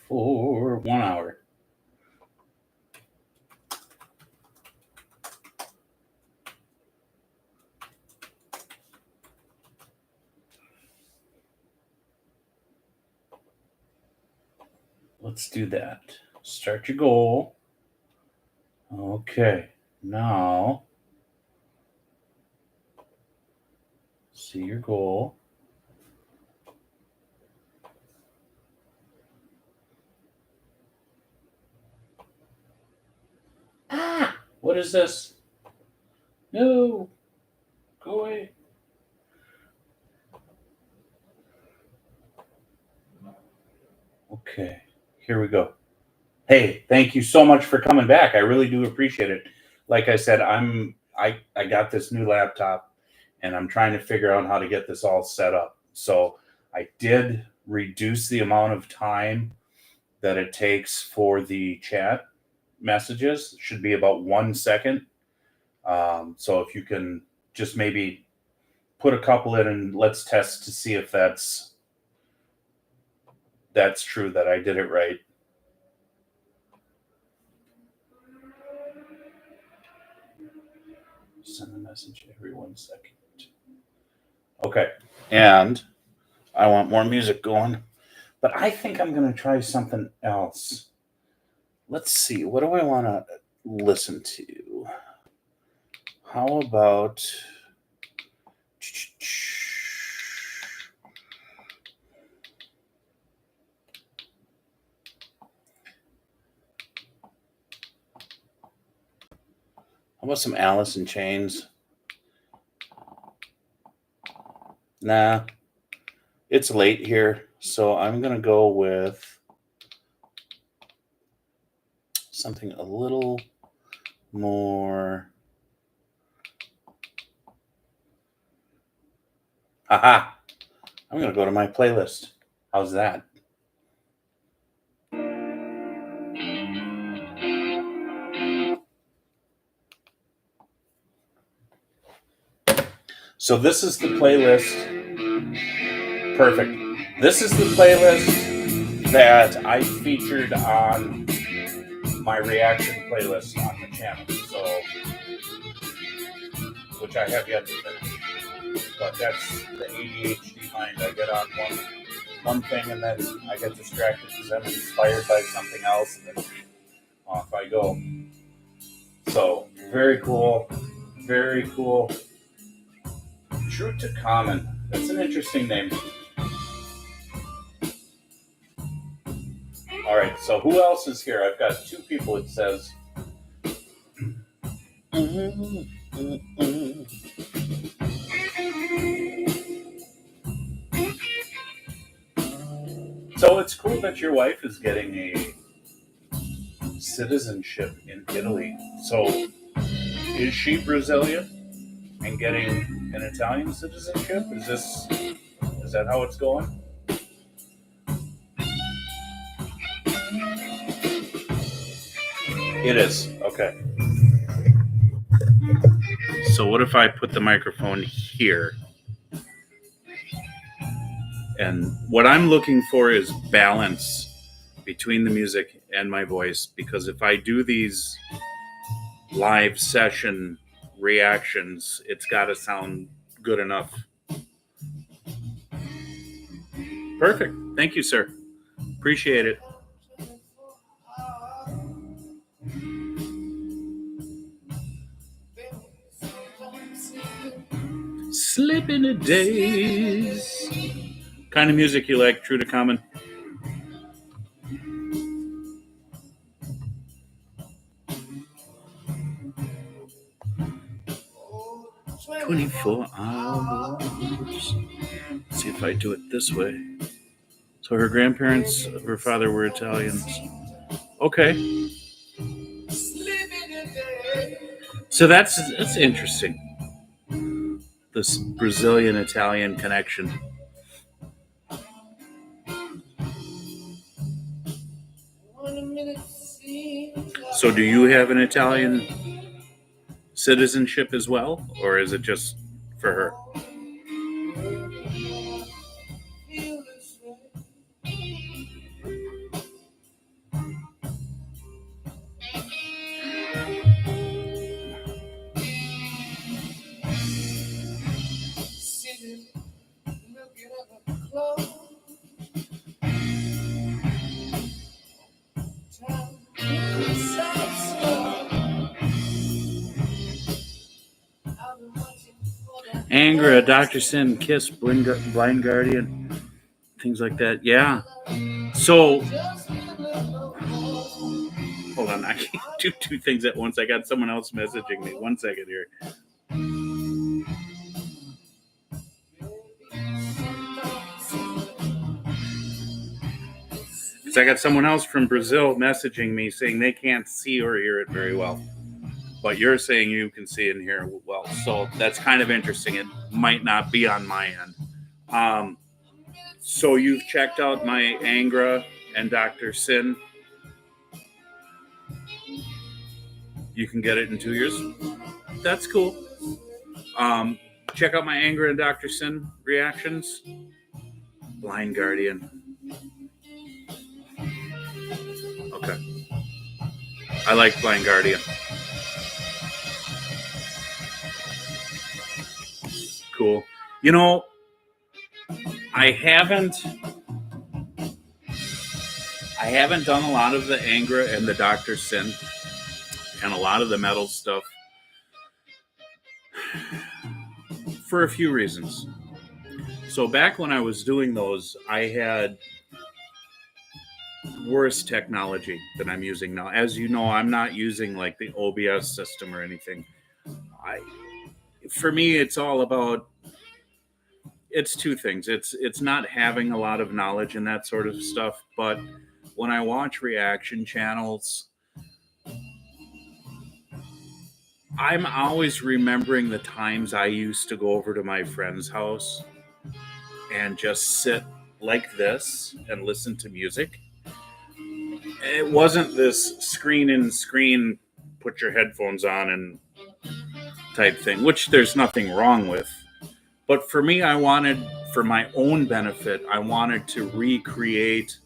for 1 hour. Let's do that. Start your goal. Okay, now see your goal. Ah, what is this? No, go away. Okay, here we go. Hey, thank you so much for coming back. I really do appreciate it. Like I said, I got this new laptop and I'm trying to figure out how to get this all set up. So I did reduce the amount of time that it takes for the chat messages. It should be about 1 second. So if you can just maybe put a couple in and let's test to see if that's true, that I did it right. Send a message every 1 second. Okay, and I want more music going, but I think I'm going to try something else. Let's see, what do I want to listen to? How about... How about some Alice in Chains? Nah, it's late here, so I'm going to go with something a little more... Aha! I'm going to go to my playlist. How's that? So this is the playlist. Perfect. This is the playlist that I featured on my reaction playlist on the channel. So, which I have yet to finish. But that's the ADHD mind. I get on one thing and then I get distracted because I'm inspired by something else and then off I go. So, very cool. Very cool. True to Common. That's an interesting name. All right, so who else is here? I've got 2 people, it says. So it's cool that your wife is getting a citizenship in Italy. So is she Brazilian and getting an Italian citizenship? Is that how it's going? It is. Okay. So what if I put the microphone here? And what I'm looking for is balance between the music and my voice, because if I do these live session reactions, it's got to sound good enough. Perfect. Thank you, sir. Appreciate it. Slipping a days. Kind of music you like, True to Common? "24 hours." See if I do it this way. So her grandparents of her father were Italians. Okay. So that's interesting. This Brazilian-Italian connection. So do you have an Italian citizenship as well, or is it just for her? Angra, Dr. Sin, Kiss, Blind Guardian, things like that. Yeah. So, hold on. I can't do two things at once. I got someone else messaging me. 1 second here. Because I got someone else from Brazil messaging me saying they can't see or hear it very well. But you're saying you can see and hear well. So that's kind of interesting. It might not be on my end. So you've checked out my Angra and Dr. Sin. You can get it in 2 years. That's cool. Check out my Angra and Dr. Sin reactions. Blind Guardian. Okay. I like Blind Guardian. Cool. You know, I haven't done a lot of the Angra and the Dr. Sin and a lot of the metal stuff for a few reasons. So back when I was doing those, I had worse technology than I'm using now. As you know, I'm not using like the OBS system or anything. For me, it's all about, it's two things. It's not having a lot of knowledge and that sort of stuff, but when I watch reaction channels, I'm always remembering the times I used to go over to my friend's house and just sit like this and listen to music. It wasn't this screen in screen, put your headphones on and type thing, which there's nothing wrong with. But for me, I wanted, for my own benefit, I wanted to recreate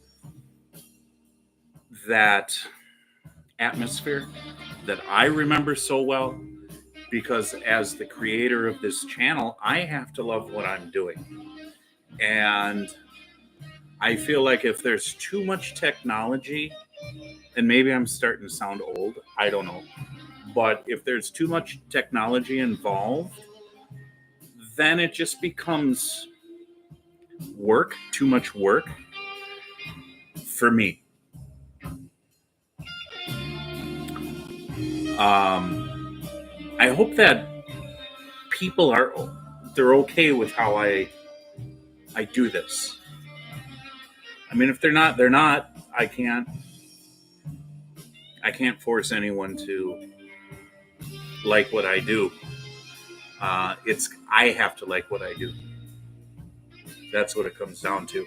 that atmosphere that I remember so well, because as the creator of this channel, I have to love what I'm doing. And I feel like if there's too much technology, and maybe I'm starting to sound old, I don't know, but if there's too much technology involved, then it just becomes work, too much work for me. I hope that people they're okay with how I do this. I mean, if they're not, they're not. I can't force anyone to like what I do. I have to like what I do. That's what it comes down to.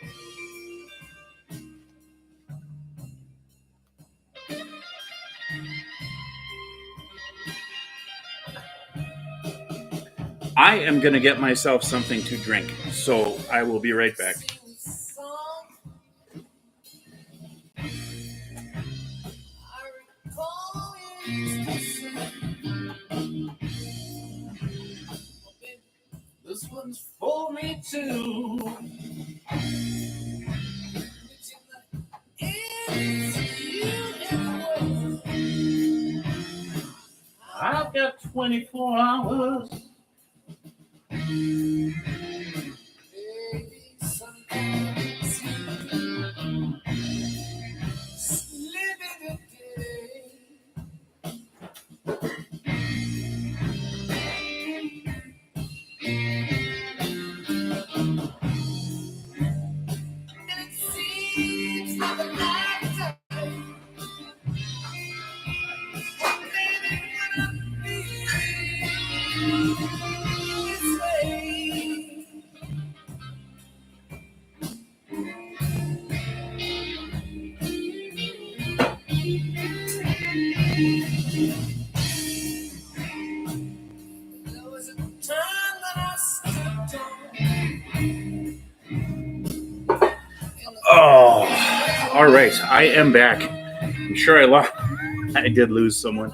I am going to get myself something to drink, so I will be right back. This one's for me too. I've got 24 hours. Oh, all right. I am back. I'm sure I did lose someone.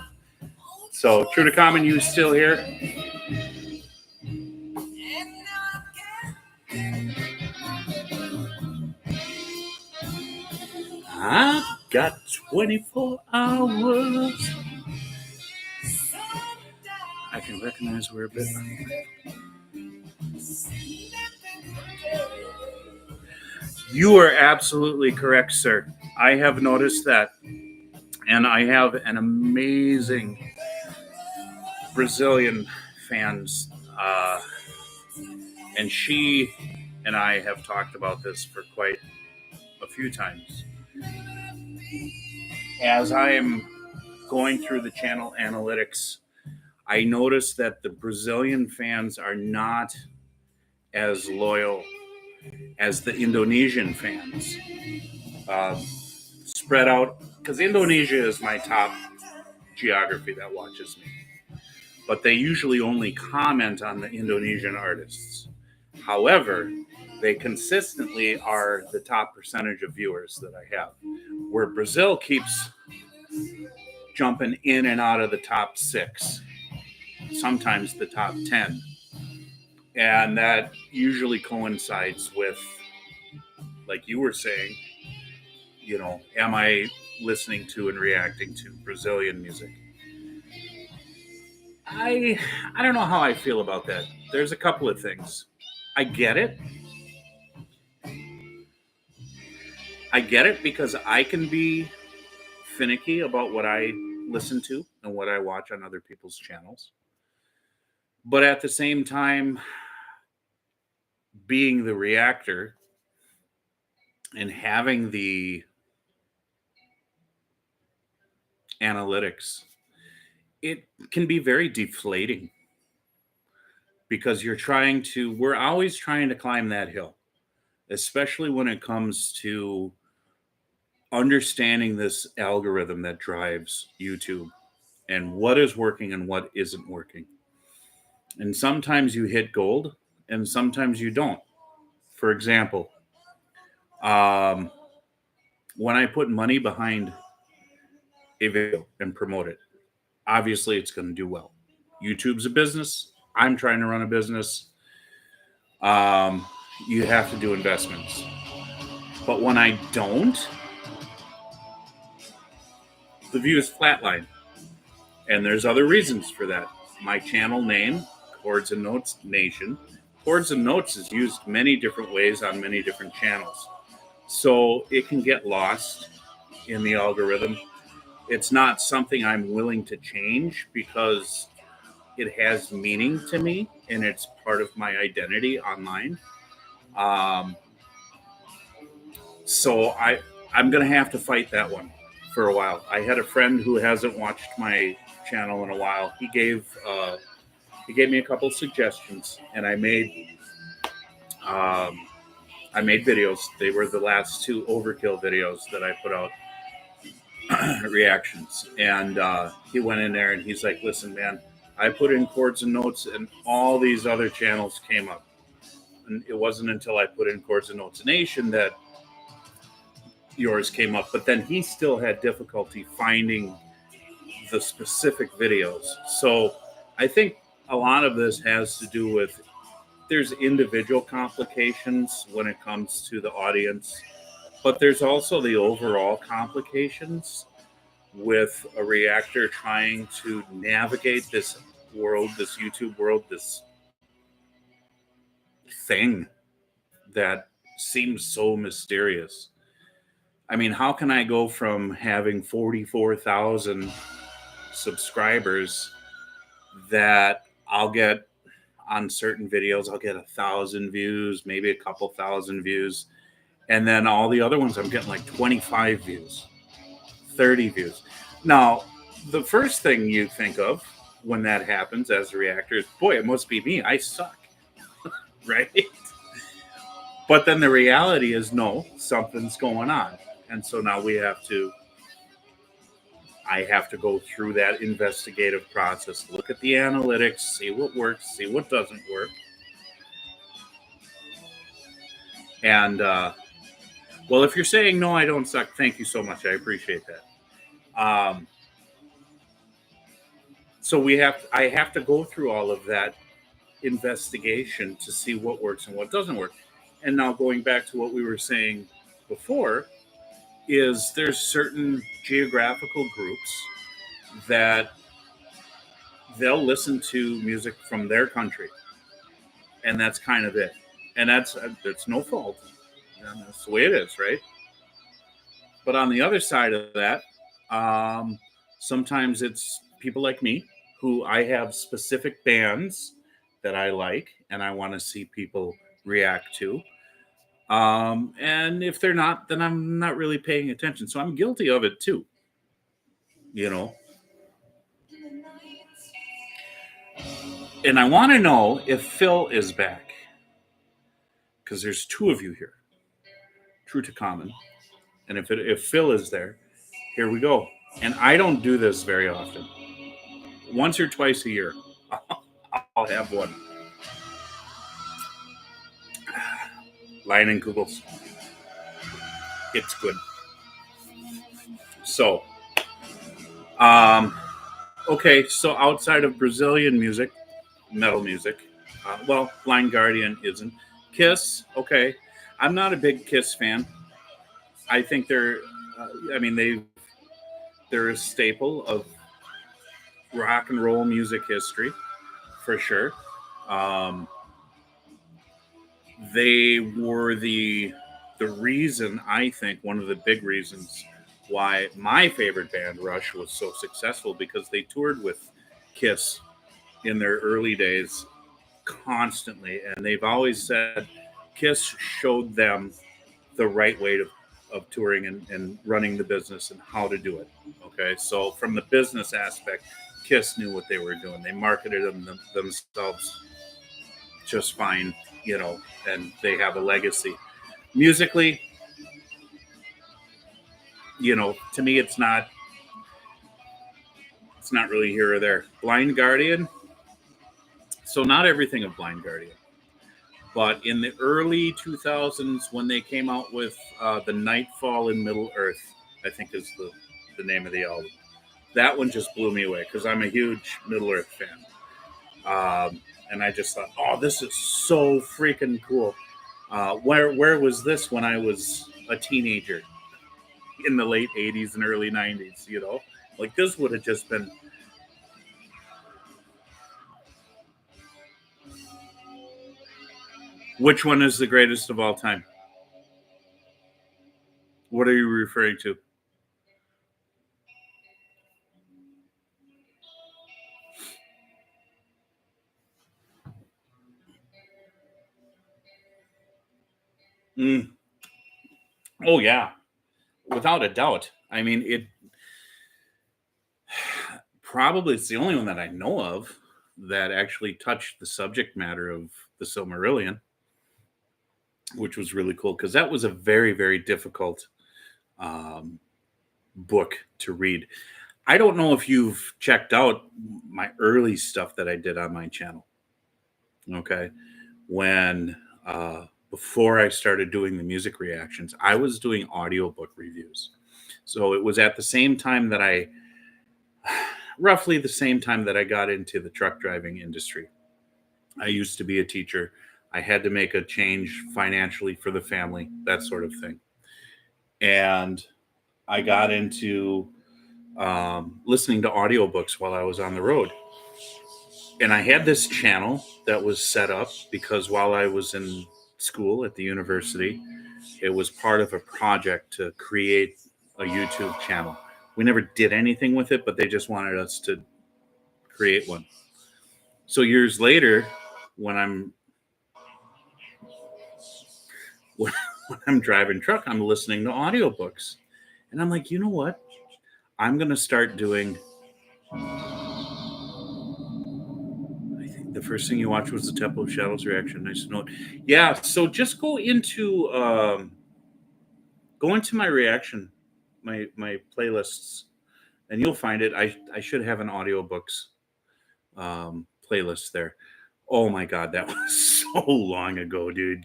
So, True to Common, you still here? I've got 24 hours. I can recognize we're a bit. You are absolutely correct, sir. I have noticed that. And I have an amazing Brazilian fans. And she and I have talked about this for quite a few times. As I am going through the channel analytics, I noticed that the Brazilian fans are not as loyal as the Indonesian fans. Spread out, because Indonesia is my top geography that watches me. But they usually only comment on the Indonesian artists. However, they consistently are the top percentage of viewers that I have. Where Brazil keeps jumping in and out of the top 6, sometimes the top 10. And that usually coincides with, like you were saying, am I listening to and reacting to Brazilian music? I don't know how I feel about that. There's a couple of things. I get it. Because I can be finicky about what I listen to and what I watch on other people's channels. But at the same time, being the reactor and having the analytics, it can be very deflating because we're always trying to climb that hill, especially when it comes to understanding this algorithm that drives YouTube and what is working and what isn't working. And sometimes you hit gold and sometimes you don't. For example, when I put money behind a video and promote it, obviously it's going to do well. YouTube's a business. I'm trying to run a business. You have to do investments. But when I don't, the views flatline. And there's other reasons for that. My channel name, Chords and Notes Nation. Chords and Notes is used many different ways on many different channels. So it can get lost in the algorithm. It's not something I'm willing to change because it has meaning to me and it's part of my identity online. So I'm going to have to fight that one for a while. I had a friend who hasn't watched my channel in a while. He gave me a couple suggestions, and I made videos. They were the last 2 overkill videos that I put out, reactions. And he went in there and he's like, "Listen, man, I put in Chords and Notes, and all these other channels came up. And it wasn't until I put in Chords and Notes Nation that yours came up." But then he still had difficulty finding the specific videos. So I think a lot of this has to do with there's individual complications when it comes to the audience, but there's also the overall complications with a reactor trying to navigate this world, this YouTube world, this thing that seems so mysterious. I mean, how can I go from having 44,000 subscribers that I'll get on certain videos, I'll get 1,000 views, maybe a couple thousand views. And then all the other ones, I'm getting like 25 views, 30 views. Now, the first thing you think of when that happens as a reactor is, boy, it must be me. I suck, right? But then the reality is, no, something's going on. And so now I have to go through that investigative process, look at the analytics, see what works, see what doesn't work. And, well, if you're saying, no, I don't suck, thank you so much. I appreciate that. So I have to go through all of that investigation to see what works and what doesn't work. And now going back to what we were saying before, is there's certain geographical groups that they'll listen to music from their country, and that's kind of it. And that's no fault. And that's the way it is, right? But on the other side of that, sometimes it's people like me who I have specific bands that I like and I want to see people react to. And if they're not, then I'm not really paying attention. So I'm guilty of it too, you know. And I want to know if Phil is back because there's two of you here, true to common. And if Phil is there, here we go. And I don't do this very often. Once or twice a year, I'll have one. Lion and Kugels. It's good. So, okay. So outside of Brazilian music, metal music, well, Blind Guardian isn't. Kiss, okay. I'm not a big Kiss fan. I think they're, they're a staple of rock and roll music history, for sure. They were the reason, I think, one of the big reasons why my favorite band, Rush, was so successful because they toured with Kiss in their early days constantly, and they've always said Kiss showed them the right way of touring and running the business and how to do it. Okay, so from the business aspect, Kiss knew what they were doing. They marketed themselves just fine, and they have a legacy. Musically, to me, it's not really here or there. Blind Guardian. So not everything of Blind Guardian, but in the early 2000s when they came out with the Nightfall in Middle Earth, I think is the name of the album. That one just blew me away because I'm a huge Middle Earth fan. And I just thought, oh, this is so freaking cool. Where was this when I was a teenager in the late 80s and early 90s, Like this would have just been... Which one is the greatest of all time? What are you referring to? Oh, yeah. Without a doubt. I mean, it probably it's the only one that I know of that actually touched the subject matter of the Silmarillion, which was really cool because that was a very, very difficult book to read. I don't know if you've checked out my early stuff that I did on my channel. Okay. When, before I started doing the music reactions, I was doing audiobook reviews. So it was at the same time that roughly the same time that I got into the truck driving industry. I used to be a teacher. I had to make a change financially for the family, that sort of thing. And I got into listening to audiobooks while I was on the road. And I had this channel that was set up because while I was in school at the university, it was part of a project to create a YouTube channel. We never did anything with it, but they just wanted us to create one. So years later, when I'm driving truck, I'm listening to audiobooks. And I'm like, you know what? I'm going to start doing... I think the first thing you watched was the Temple of Shadows reaction. Nice to know it. Yeah, so just go into my reaction, my playlists, and you'll find it. I should have an audiobooks playlist there. Oh my God, that was so long ago, dude.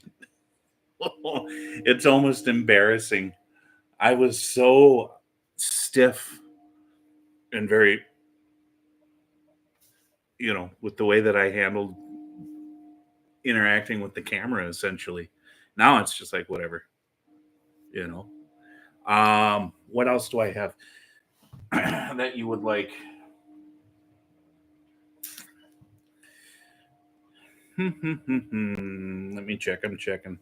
It's almost embarrassing. I was so stiff and very, with the way that I handled interacting with the camera, essentially. Now it's just like, whatever, What else do I have that you would like? Let me check. I'm checking.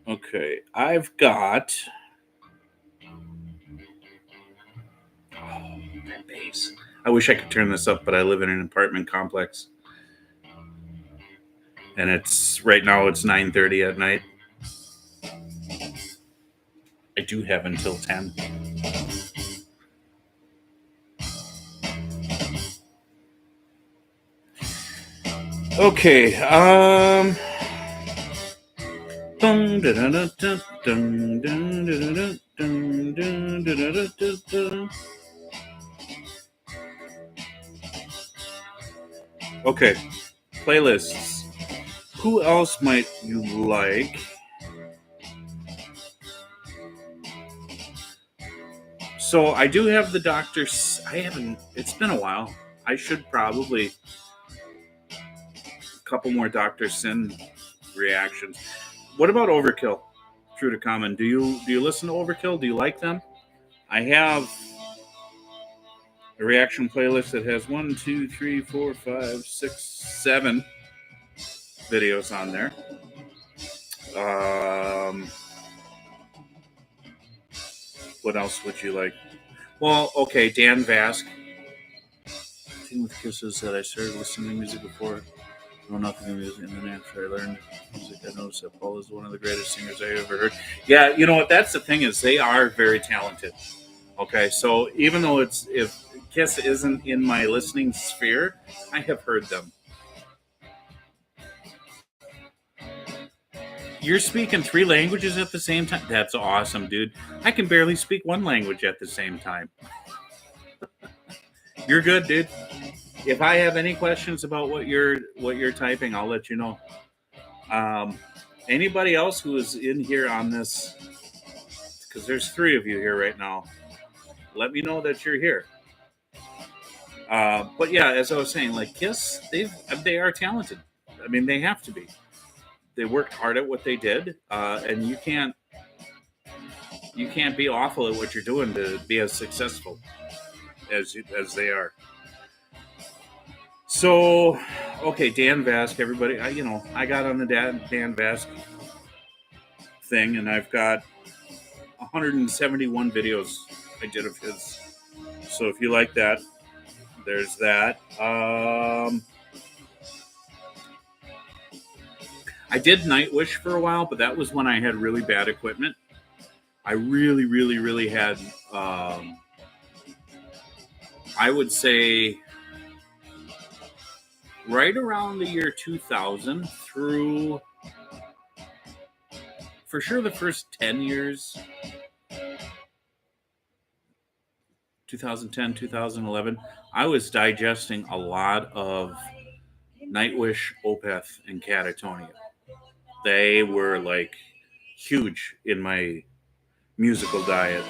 Okay, I've got. Oh, that bass. I wish I could turn this up, but I live in an apartment complex. And it's right now it's 9:30 at night. I do have until 10. Okay, okay, playlists. Who else might you like? So I do have the Dr. I haven't, it's been a while. I should probably a couple more Dr. Sin reactions. What about Overkill? True to Common. Do you listen to Overkill? Do you like them? I have a reaction playlist that has 1, 2, 3, 4, 5, 6, 7 videos on there. What else would you like? Well, okay, Dan Vask. The thing with Kiss is that I started listening to music before. I know nothing of music, and then after I learned music, I noticed that Paul is one of the greatest singers I ever heard. Yeah, you know what? That's the thing is they are very talented. Okay, so even though if Kiss isn't in my listening sphere, I have heard them. You're speaking 3 languages at the same time? That's awesome, dude. I can barely speak 1 language at the same time. You're good, dude. If I have any questions about what you're typing, I'll let you know. Anybody else who is in here on this, because there's 3 of you here right now, let me know that you're here. But yeah, as I was saying, like Kiss, they are talented. I mean, they have to be. They worked hard at what they did, and you can't be awful at what you're doing to be as successful as they are. So, okay, Dan Vask, everybody, I got on the Dan Vask thing, and I've got 171 videos I did of his. So if you like that, there's that. I did Nightwish for a while, but that was when I had really bad equipment. I really, really, really had, I would say, right around the year 2000 through, for sure, the first 10 years, 2010, 2011, I was digesting a lot of Nightwish, Opeth, and Catatonia. They were like huge in my musical diet.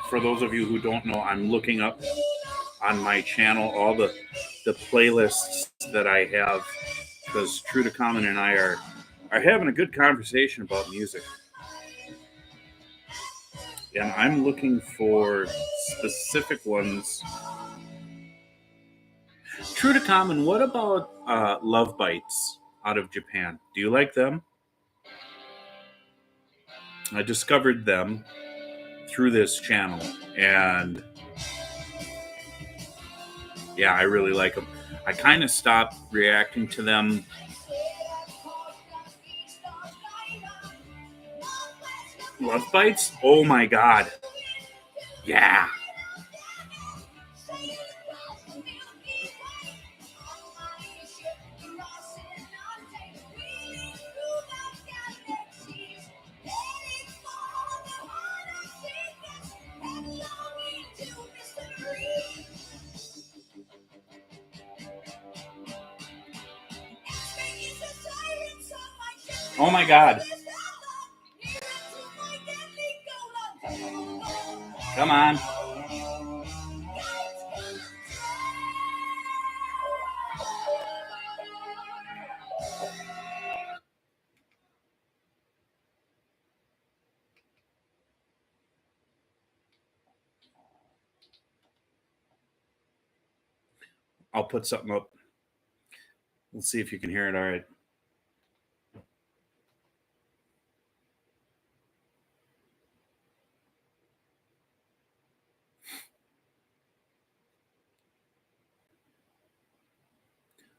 For those of you who don't know, I'm looking up on my channel all the playlists that I have, because True to Common and I are having a good conversation about music. And I'm looking for specific ones. True to Common, what about Love Bites out of Japan? Do you like them? I discovered them through this channel, and yeah, I really like them. I kind of stopped reacting to them. Love Bites? Oh my god. Yeah. Oh my god. Come on. I'll put something up. We'll see if you can hear it all right.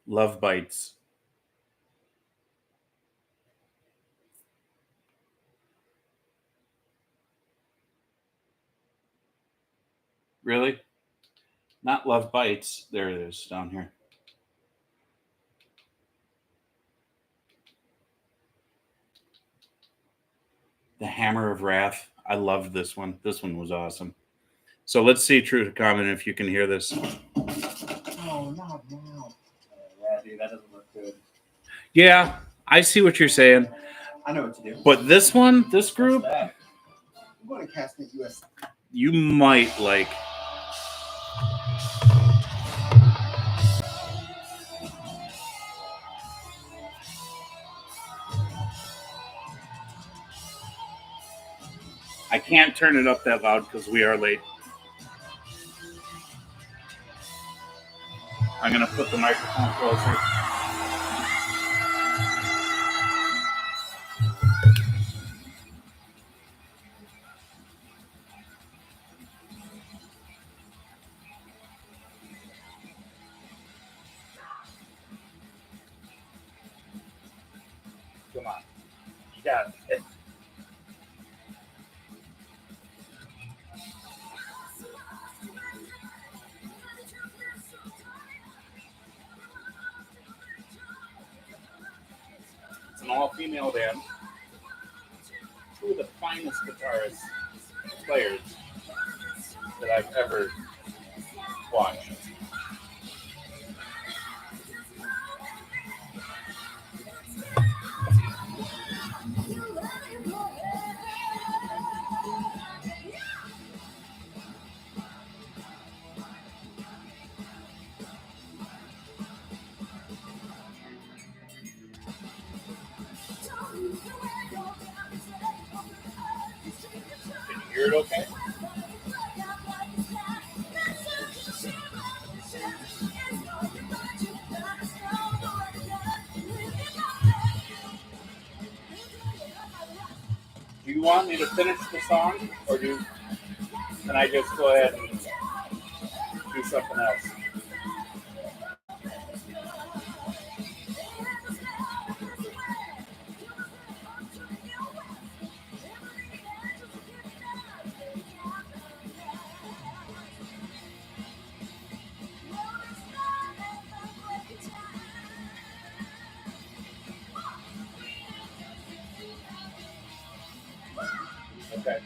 Love Bites. Really? Not Love Bites. There it is down here. The Hammer of Wrath. I loved this one. This one was awesome. So let's see, True to Common, if you can hear this. Oh, not now. Yeah, dude, that doesn't look good. Yeah, I see what you're saying. I know what to do. But this one, this group, I'm going to Castmate US. You might like. I can't turn it up that loud because we are late. I'm going to put the microphone closer. Come on. You got it. It's an all-female band. Two of the finest guitarists, players that I've ever watched. Can you hear it okay? Do you want me to finish the song, or can I just go ahead and do something else? Okay.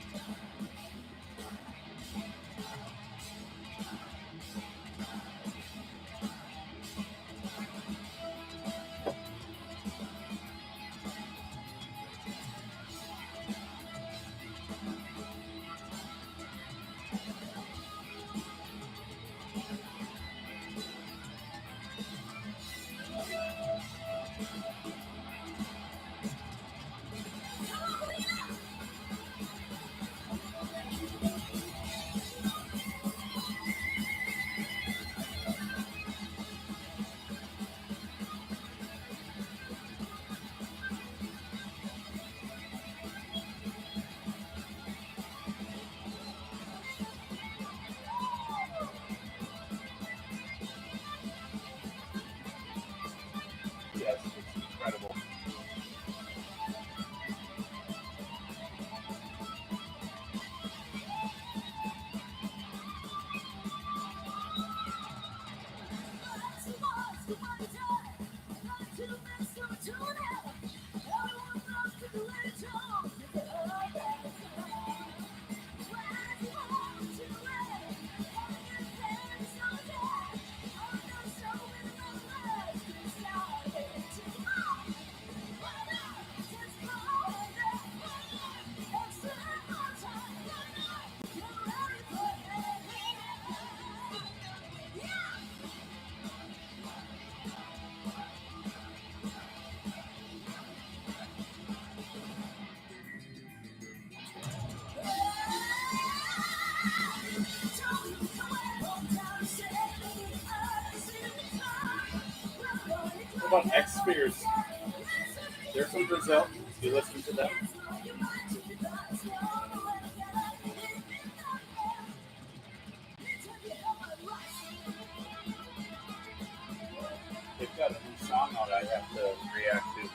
about X Spheres? They're from Brazil. You listen to them? They've got a new song out I have to react to.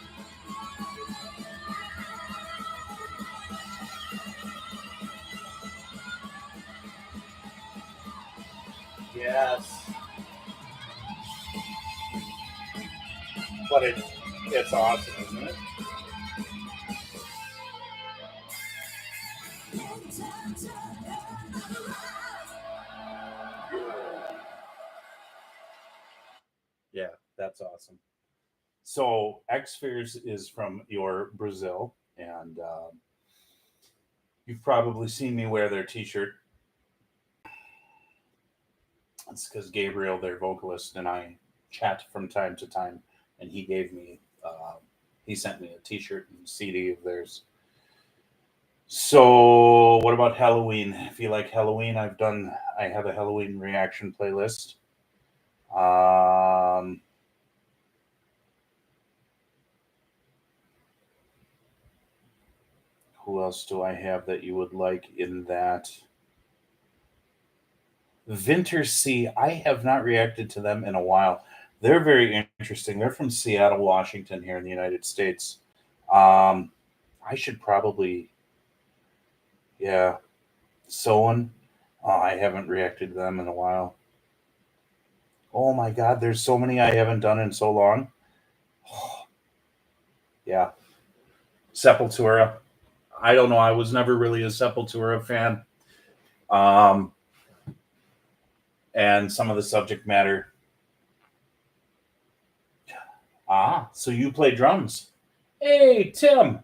Yes. But it's awesome, isn't it? Yeah, that's awesome. So X Spheres is from your Brazil, and you've probably seen me wear their T-shirt. It's because Gabriel, their vocalist, and I chat from time to time, and he gave me, he sent me a T-shirt and CD of theirs. So, what about Halloween? If you like Halloween, I have a Halloween reaction playlist. Who else do I have that you would like in that? Vinter C. I have not reacted to them in a while. They're very interesting. They're from Seattle, Washington, here in the United States. I should probably, yeah. Soen. I haven't reacted to them in a while. Oh my God, there's so many I haven't done in so long. Yeah. Sepultura. I don't know. I was never really a Sepultura fan. And some of the subject matter. So you play drums. Hey, Tim.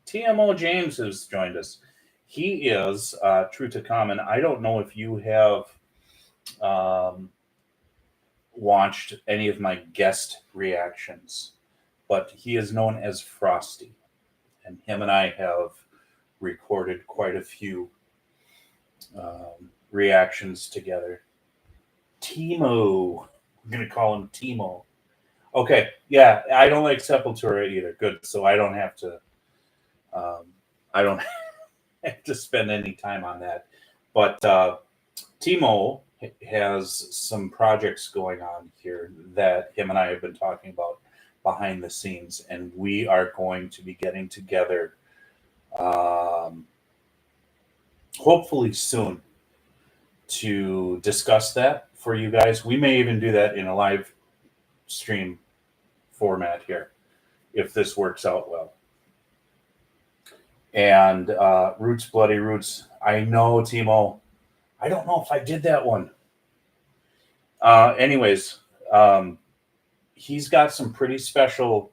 TMO James has joined us. He is true to common. I don't know if you have watched any of my guest reactions, but he is known as Frosty. And him and I have recorded quite a few reactions together. Timo. I'm going to call him Timo. Okay, yeah, I don't like Sepultura either. Good, so I don't have to. I don't have to spend any time on that. But Timo has some projects going on here that him and I have been talking about behind the scenes, and we are going to be getting together hopefully soon to discuss that for you guys. We may even do that in a live stream format here if this works out well. And Roots, Bloody Roots. I know, Timo. I don't know if I did that one. Anyways, he's got some pretty special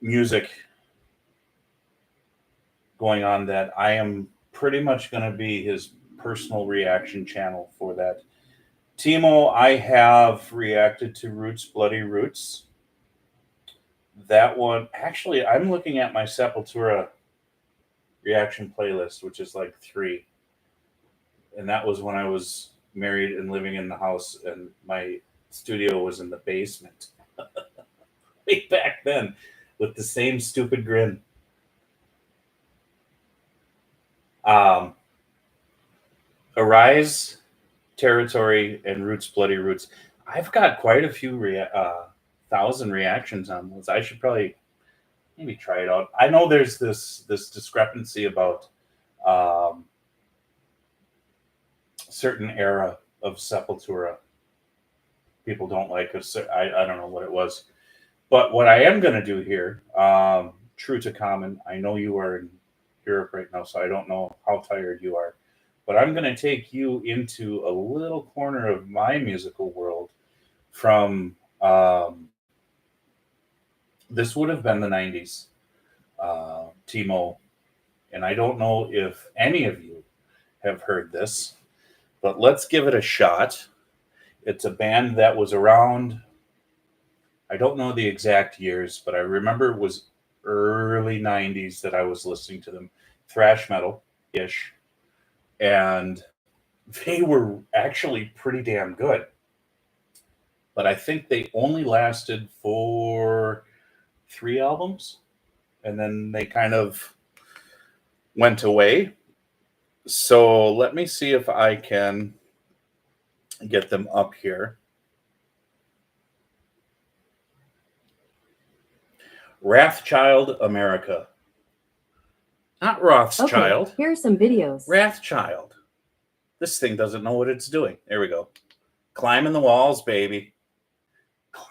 music going on that I am pretty much going to be his personal reaction channel for that. Timo, I have reacted to Roots, Bloody Roots. That one, actually, I'm looking at my Sepultura reaction playlist, which is like 3. And that was when I was married and living in the house, and my studio was in the basement. Way back then, with the same stupid grin. Arise, Territory, and Roots, Bloody Roots. I've got quite a few 1,000 reactions on those. I should probably maybe try it out. I know there's this discrepancy about certain era of Sepultura. People don't like us. I don't know what it was. But what I am going to do here, true to common, I know you are in Europe right now, so I don't know how tired you are. But I'm going to take you into a little corner of my musical world from, this would have been the 90s, Timo. And I don't know if any of you have heard this, but let's give it a shot. It's a band that was around, I don't know the exact years, but I remember it was early 90s that I was listening to them. Thrash metal-ish. And they were actually pretty damn good. but I think they only lasted for 3 albums, and then they kind of went away. So let me see if I can get them up here. Wrathchild America. Not Rothschild. Okay, here are some videos. Wrathchild. This thing doesn't know what it's doing. There we go. Climbing the walls, baby. Climbing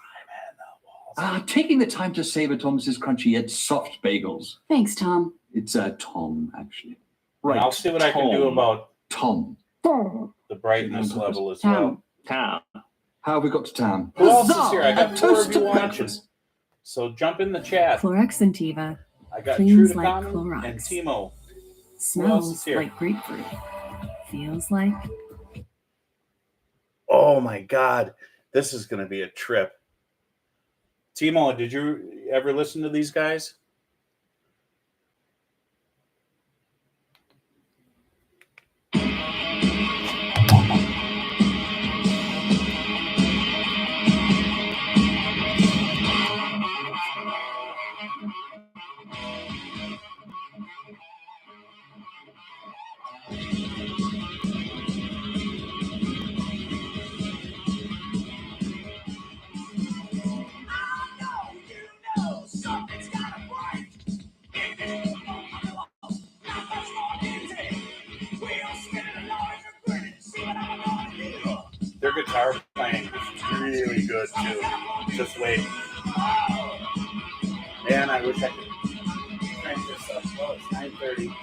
the walls. Taking the time to savor Thomas's crunchy yet soft bagels. Thanks, Tom. It's Tom, actually. Right. I'll see what I can do about Tom. The brightness level as well. Tom. How have we got to town? Who else is here? I got 4 of you watching. So jump in the chat. Chlorexentiva. I got Cleans True to like Common Clorox. and Timo. Smells like grapefruit. Feels like... Oh my God. This is going to be a trip. Timo, did you ever listen to these guys? Their guitar playing is really good too. Just wait. Man, I wish I could crank this up. Well, it's 9:30.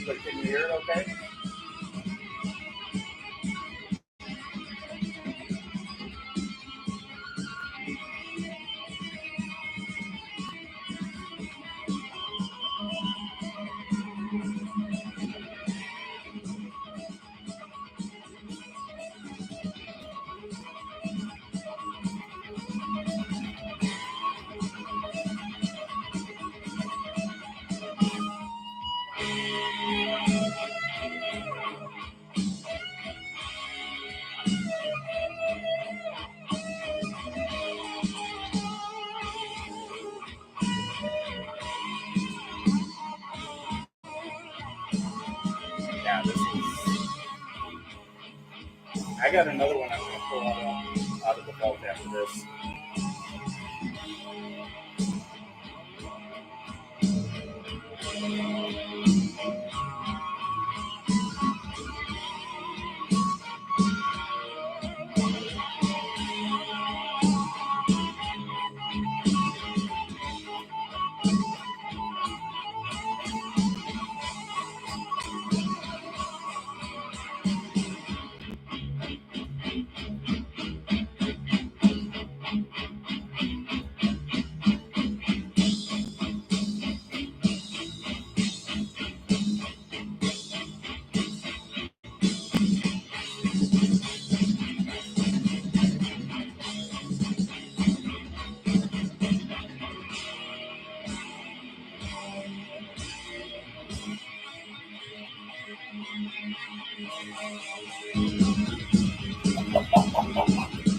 But can you hear it okay? Yeah, this is... I got another one I'm going to pull out of the belt after this.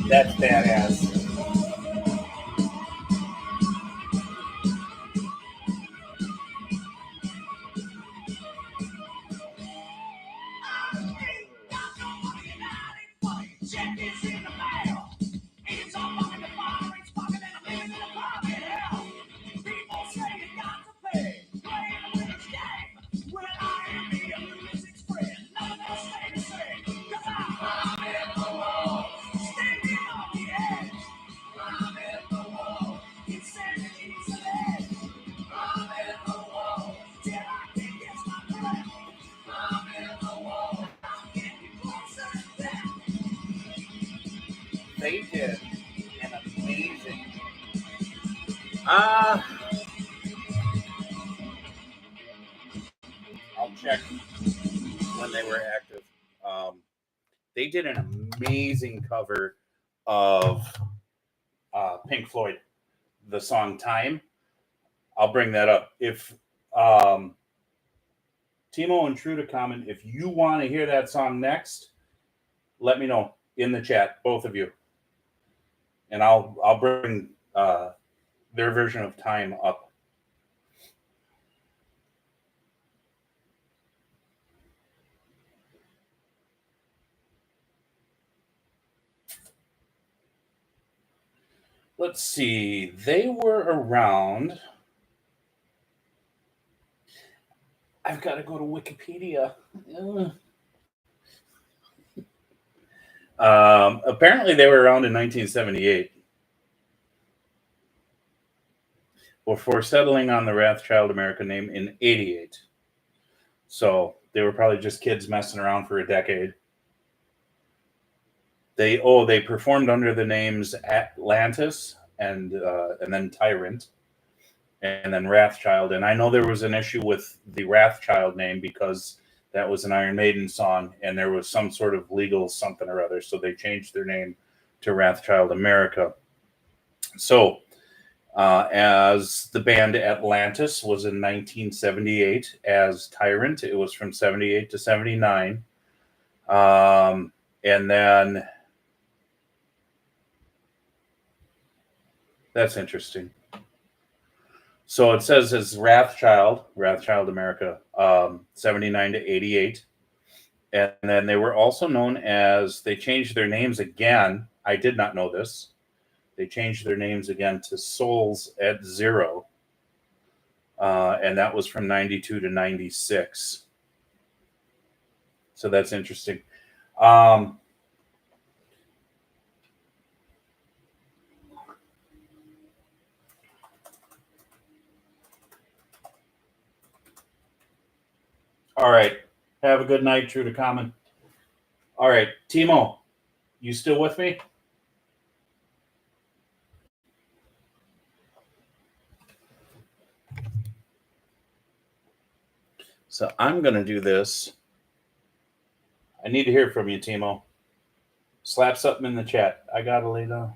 That's badass. check when they were active. They did an amazing cover of Pink Floyd, the song Time. I'll bring that up. If Timo and True to Common, if you want to hear that song next, let me know in the chat, both of you. And I'll bring their version of Time up. Let's see. They were around. I've got to go to Wikipedia. Apparently, they were around in 1978 before settling on the Wrathchild America name in 88. So they were probably just kids messing around for a decade. They performed under the names Atlantis and then Tyrant and then Wrathchild. And I know there was an issue with the Wrathchild name because that was an Iron Maiden song and there was some sort of legal something or other. So they changed their name to Wrathchild America. So as the band Atlantis was in 1978, as Tyrant, it was from 78 to 79. And then that's interesting. So it says as Wrathchild America, 79 to 88. And then they were also known as, they changed their names again. I did not know this. They changed their names again to Souls at Zero. And that was from 92 to 96. So that's interesting. All right. Have a good night, True to Common. All right. Timo, you still with me? So I'm going to do this. I need to hear from you, Timo. Slap something in the chat. I got to lay down.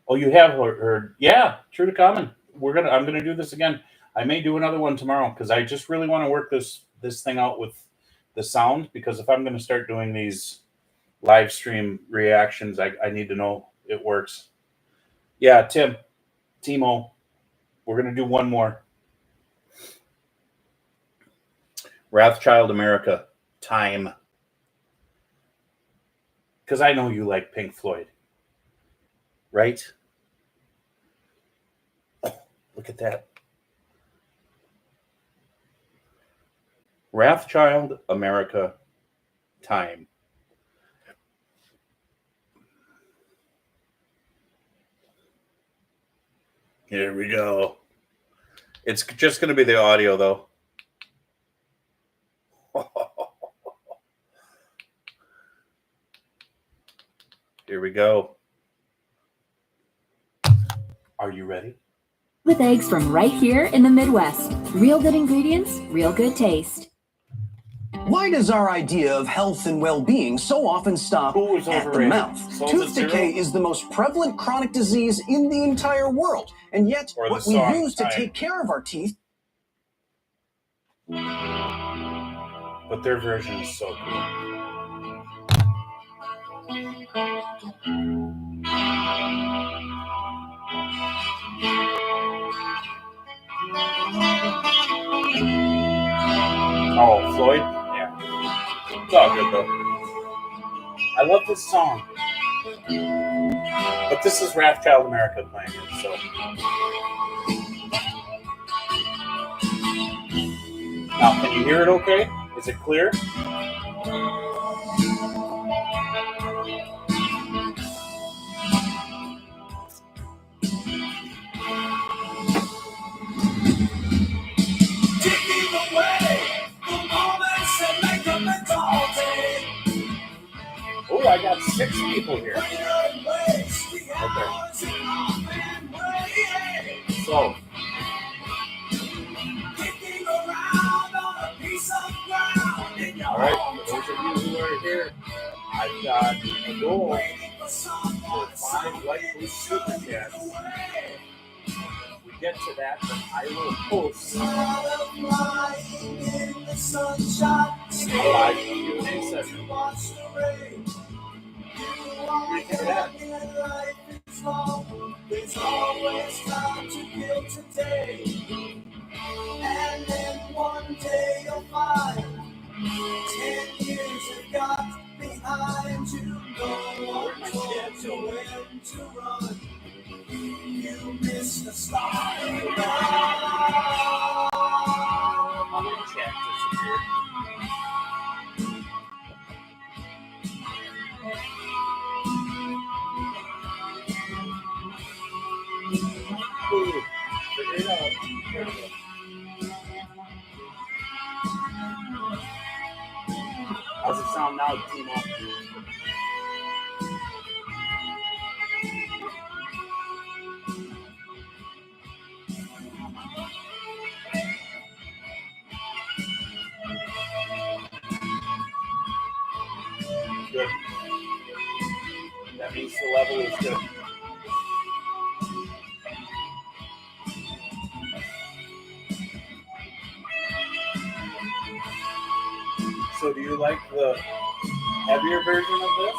Oh, you have heard. Yeah, True to Common. I'm going to do this again. I may do another one tomorrow because I just really want to work this thing out with the sound, because if I'm going to start doing these live stream reactions, I need to know it works. Yeah, Timo, we're going to do one more. Wrathchild America, Time. Because I know you like Pink Floyd. Right? Oh, look at that. Wrathchild America, Time. Here we go. It's just going to be the audio, though. Here we go. Are you ready? With eggs from right here in the Midwest. Real good ingredients, real good taste. Why does our idea of health and well-being so often stop at the mouth? Tooth decay is the most prevalent chronic disease in the entire world, and yet what we use to take care of our teeth. But their version is so cool. Oh, Floyd? Yeah. It's all good, though. I love this song. But this is Wrathchild America playing it, so. Now, can you hear it okay? Is it clear? Oh, I got 6 people here. Okay. So, All right, for those of you who are here, I've got a goal for 5 light boost super chats. If we get to that, then I will post a live Q&A session. What do you think of that? There's always time to kill today, and then one day you'll find 10 years have got behind you. No one told you when to run. You missed the starting line. My chat disappeared. Ooh, figure it out. There we go. How's it sound now, Timo? Good. That means the level is good. So do you like the heavier version of this?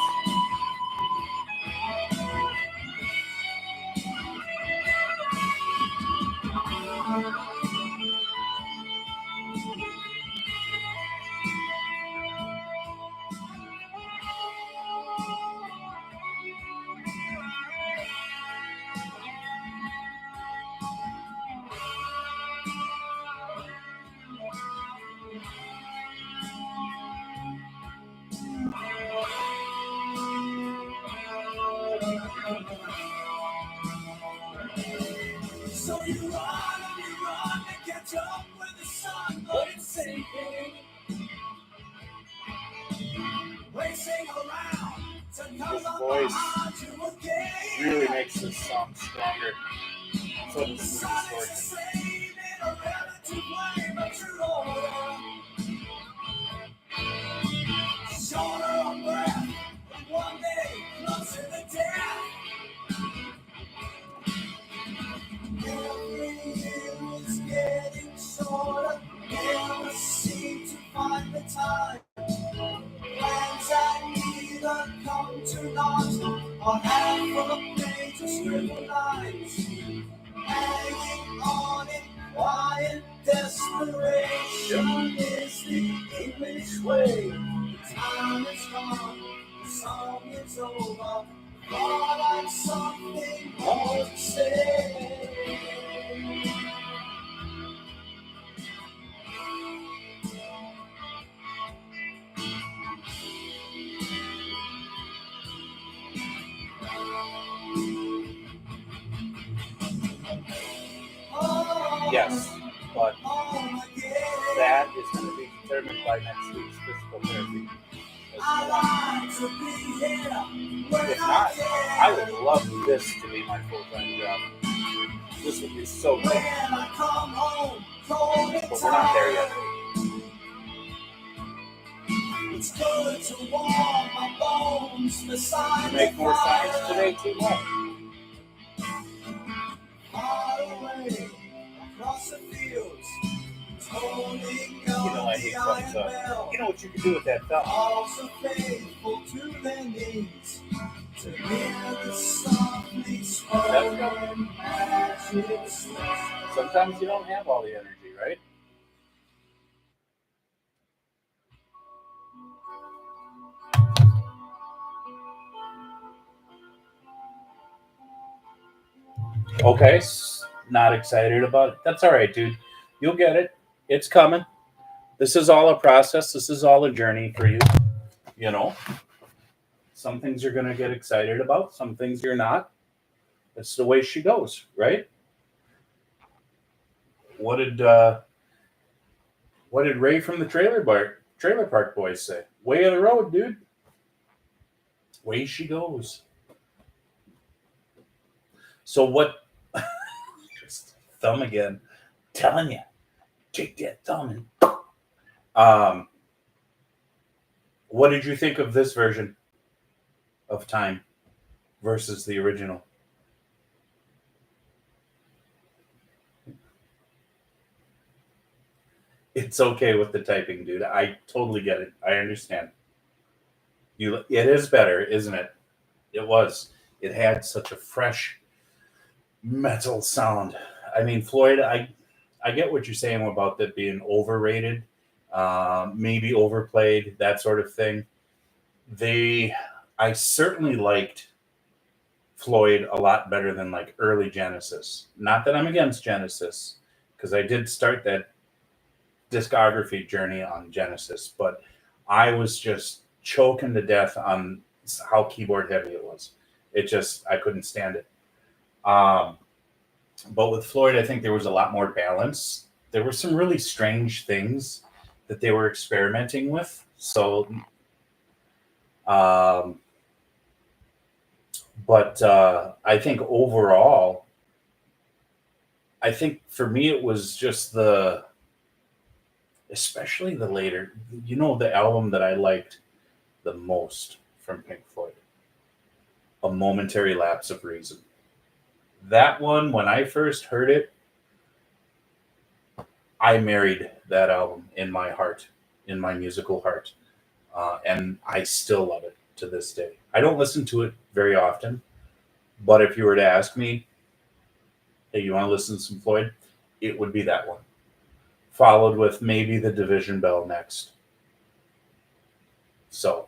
So you run to catch up with the sun, but it's sinking. Racing around to come up behind you again. Really makes this song stronger. So the sun is the same in a relative way, but you're older. Shorter on breath, but one day closer to death. Every year is getting shorter. Never seem to find the time. Plans that either come to naught or half of a page of scribbled lines. Hanging on in quiet desperation is the English way. The time is gone, the song is over. Thought I'd something more to say. Yes, but that is going to be determined by next week's physical therapy. If not, I would love this to be my full-time job. This would be so good. But we're not there yet. It's good to warm my bones beside you. Make more science today, too much. Far away across the fields. You know I hate thumbs up. You know what you can do with that thumb? Also faithful to their needs, to hear the softly spoken magic. Sometimes you don't have all the energy, right? Okay, not excited about it. That's all right, dude. You'll get it. It's coming. This is all a process. This is all a journey for you. You know, some things you're going to get excited about. Some things you're not. That's the way she goes, right? What did Ray from the Trailer Park Boys say? Way of the road, dude. Way she goes. So what? Just thumb again. Telling you, take that thumb and. What did you think of this version of Time versus the original? It's okay with the typing, dude. I totally get it. I understand. It is better, isn't it? It was. It had such a fresh metal sound. I mean, Floyd, I get what you're saying about that being overrated, maybe overplayed, that sort of thing. I certainly liked Floyd a lot better than like early Genesis. Not that I'm against Genesis, because I did start that discography journey on Genesis, but I was just choking to death on how keyboard heavy it was. I couldn't stand it. But with Floyd, I think there was a lot more balance. There were some really strange things that they were experimenting with. So, but I think overall, I think for me, it was just especially the later, the album that I liked the most from Pink Floyd, A Momentary Lapse of Reason. That one, when I first heard it, I married that album in my heart, in my musical heart. And I still love it to this day. I don't listen to it very often, but if you were to ask me, hey, you want to listen to some Floyd? It would be that one. Followed with maybe the Division Bell next. So,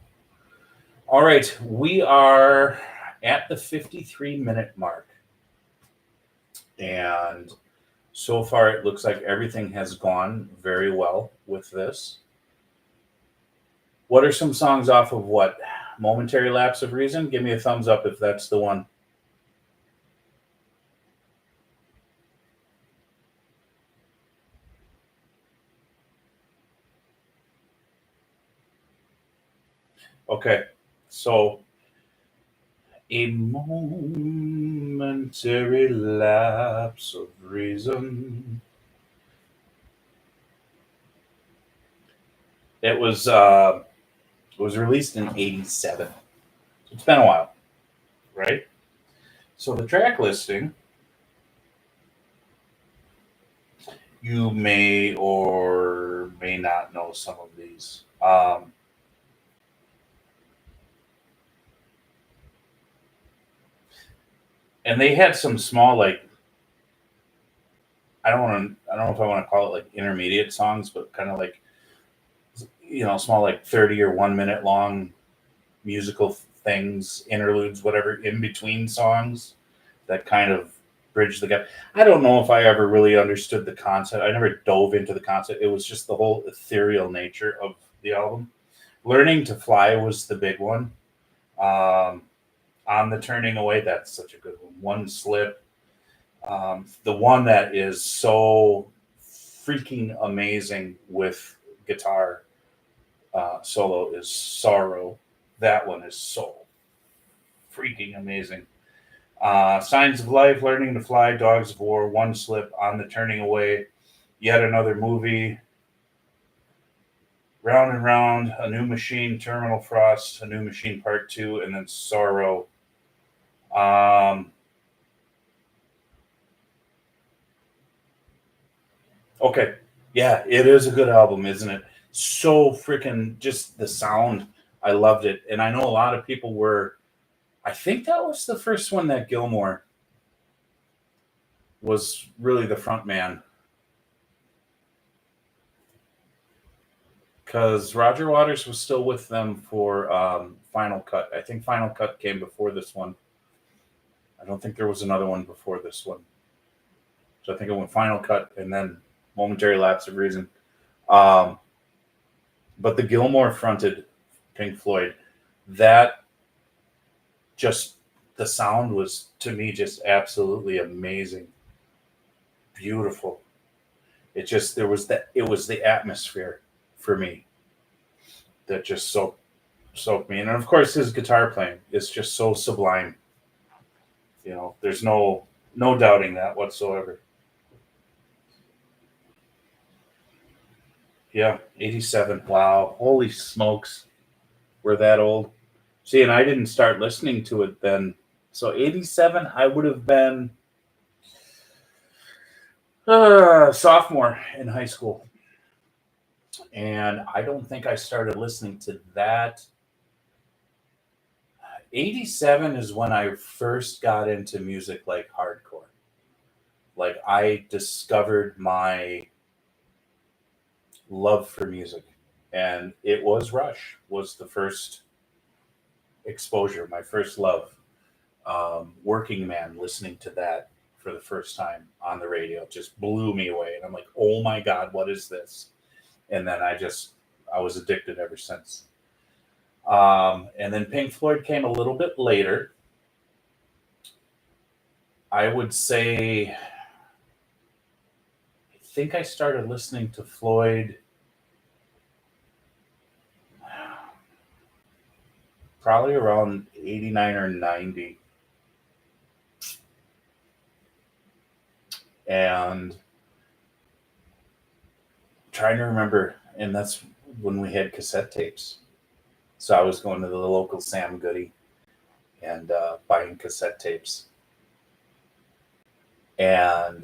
all right, we are at the 53-minute mark. And so far, it looks like everything has gone very well with this. What are some songs off of what? Momentary Lapse of Reason? Give me a thumbs up if that's the one. Okay, so a momentary lapse of reason. It was released in '87. It's been a while, right? So the track listing, you may or may not know some of these. And they had some small, like, I don't know if I want to call it like intermediate songs, but kind of like, small, like 30 or 1 minute long musical things, interludes, whatever, in between songs that kind of bridge the gap. I don't know if I ever really understood the concept. I never dove into the concept. It was just the whole ethereal nature of the album. Learning to Fly was the big one. On the Turning Away, that's such a good one. One Slip. The one that is so freaking amazing with guitar solo is Sorrow. That one is so freaking amazing. Signs of Life, Learning to Fly, Dogs of War, One Slip, On the Turning Away, Yet Another Movie, Round and Round, A New Machine, Terminal Frost, A New Machine Part 2, and then Sorrow. Okay. Yeah, it is a good album, isn't it? So freaking just the sound. I loved it. And I know a lot of people were, I think that was the first one that Gilmour was really the front man. Because Roger Waters was still with them for Final Cut. I think Final Cut came before this one. I don't think there was another one before this one. So I think it went Final Cut and then Momentary Lapse of Reason. But the Gilmour fronted Pink Floyd, that just, the sound was, to me, just absolutely amazing. Beautiful. It was the atmosphere for me that just soaked me. And of course, his guitar playing is just so sublime. There's no doubting that whatsoever. Yeah, 87. Wow. Holy smokes. We're that old. See, and I didn't start listening to it then. So 87, I would have been sophomore in high school. And I don't think I started listening to that. 87 is when I first got into music like hardcore. Like I discovered my love for music. And it was Rush, was the first exposure, my first love. Working Man, listening to that for the first time on the radio just blew me away. And I'm like, oh my God, what is this? And then I was addicted ever since. And then Pink Floyd came a little bit later. I would say, I think I started listening to Floyd probably around 89 or 90. And trying to remember, and that's when we had cassette tapes. So I was going to the local Sam Goody and buying cassette tapes. And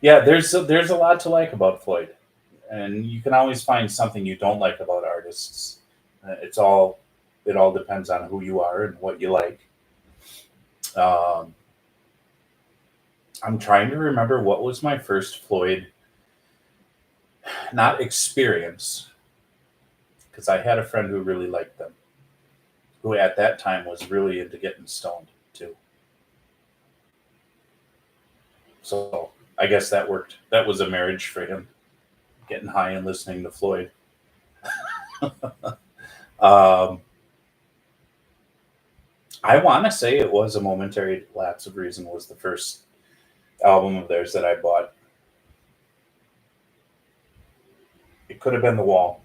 yeah, there's a lot to like about Floyd. And you can always find something you don't like about artists. It all depends on who you are and what you like. I'm trying to remember what was my first Floyd, not experience, because I had a friend who really liked them, who at that time was really into getting stoned too. So I guess that worked. That was a marriage for him, getting high and listening to Floyd. I want to say it was A Momentary Lapse of Reason was the first album of theirs that I bought. It could have been The Wall,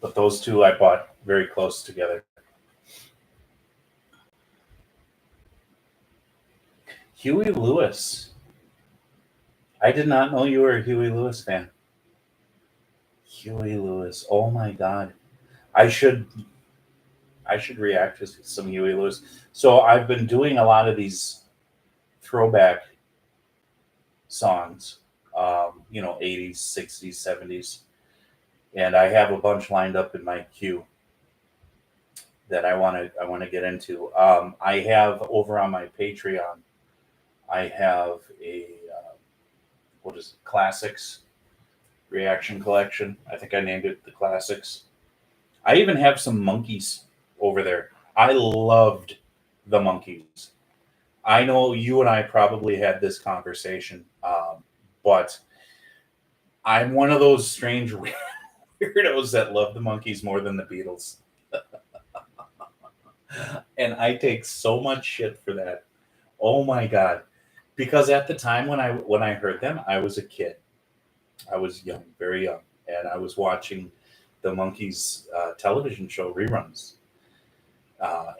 but those two I bought very close together. Huey Lewis. I did not know you were a Huey Lewis fan. Huey Lewis. Oh my God. I should react to some Huey Lewis. So I've been doing a lot of these throwback songs, 80s, 60s, 70s. And I have a bunch lined up in my queue that I want to get into. I have over on my Patreon, I have a classics reaction collection. I think I named it the Classics. I even have some Monkees over there. I loved the Monkees. I know you and I probably had this conversation, but I'm one of those strange weirdos that love the Monkees more than the Beatles. And I take so much shit for that. Oh my God. Because at the time when I heard them, I was a kid. I was young, very young. And I was watching the Monkees television show reruns.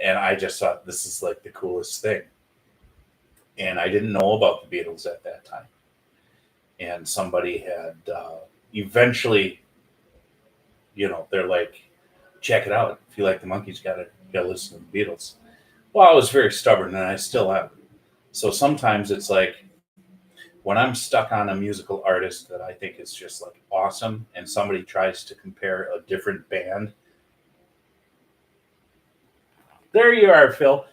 And I just thought this is like the coolest thing. And I didn't know about the Beatles at that time. And somebody had eventually, they're like, check it out. If you like the Monkees, you gotta listen to the Beatles. Well, I was very stubborn, and I still am. So sometimes it's like when I'm stuck on a musical artist that I think is just like awesome, and somebody tries to compare a different band. There you are, Phil.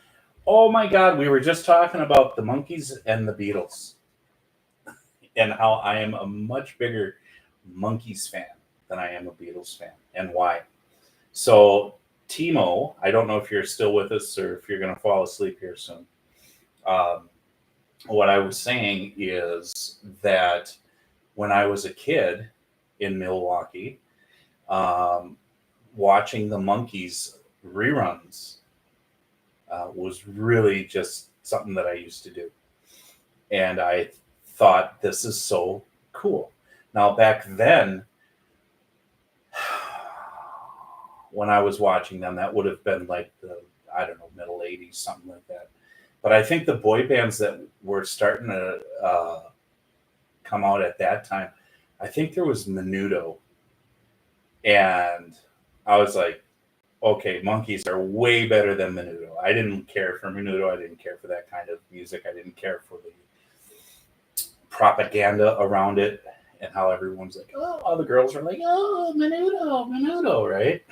Oh my God, we were just talking about the Monkees and the Beatles, and how I am a much bigger Monkees fan than I am a Beatles fan, and why. So Timo, I don't know if you're still with us or if you're going to fall asleep here soon. What I was saying is that when I was a kid in Milwaukee, watching the Monkees reruns was really just something that I used to do. And I thought, this is so cool. Now, back then, when I was watching them, that would have been like the, middle 80s, something like that. But I think the boy bands that were starting to come out at that time, I think there was Menudo. And I was like, okay, Monkees are way better than Menudo. I didn't care for Menudo. I didn't care for that kind of music. I didn't care for the propaganda around it and how everyone's like, oh, all the girls are like, oh, Menudo, right?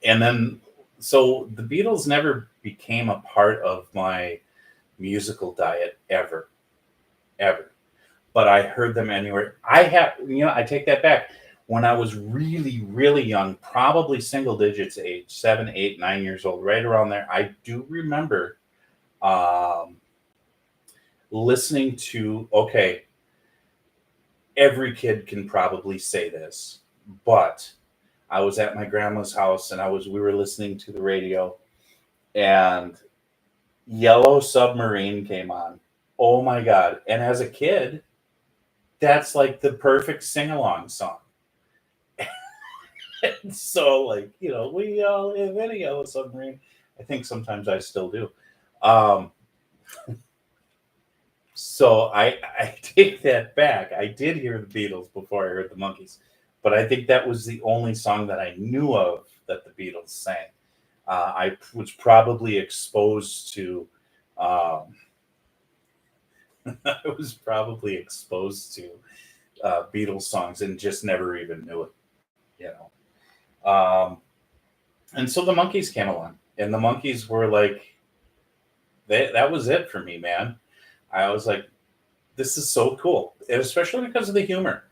And then, so the Beatles never became a part of my musical diet ever. But I heard them anywhere. I take that back. When I was really, really young, probably single digits age, 7, 8, 9 years old, right around there, I do remember listening to, okay, every kid can probably say this, but I was at my grandma's house and we were listening to the radio and Yellow Submarine came on. Oh my God. And as a kid, that's like the perfect sing-along song. So, like, we all have any Yellow Submarine. I think sometimes I still do. So I take that back. I did hear the Beatles before I heard the Monkees, but I think that was the only song that I knew of that the Beatles sang. I was probably exposed to. I was probably exposed to Beatles songs and just never even knew it. And so the Monkees came along, and the Monkees were like, that was it for me, man. I was like, this is so cool, and especially because of the humor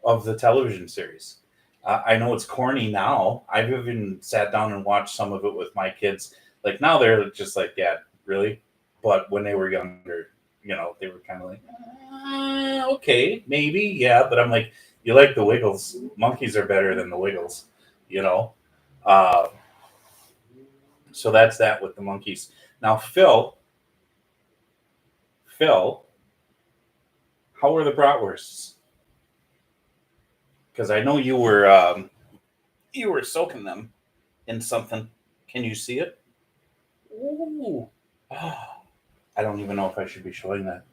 of the television series. I know it's corny now. I've even sat down and watched some of it with my kids. Like now they're just like, yeah, really? But when they were younger, they were kind of like, okay, maybe, yeah. But I'm like, you like the Wiggles. Monkees are better than the Wiggles, So that's that with the Monkees. Now, Phil, how were the bratwursts? Because I know you were soaking them in something. Can you see it? Ooh. Oh, I don't even know if I should be showing that.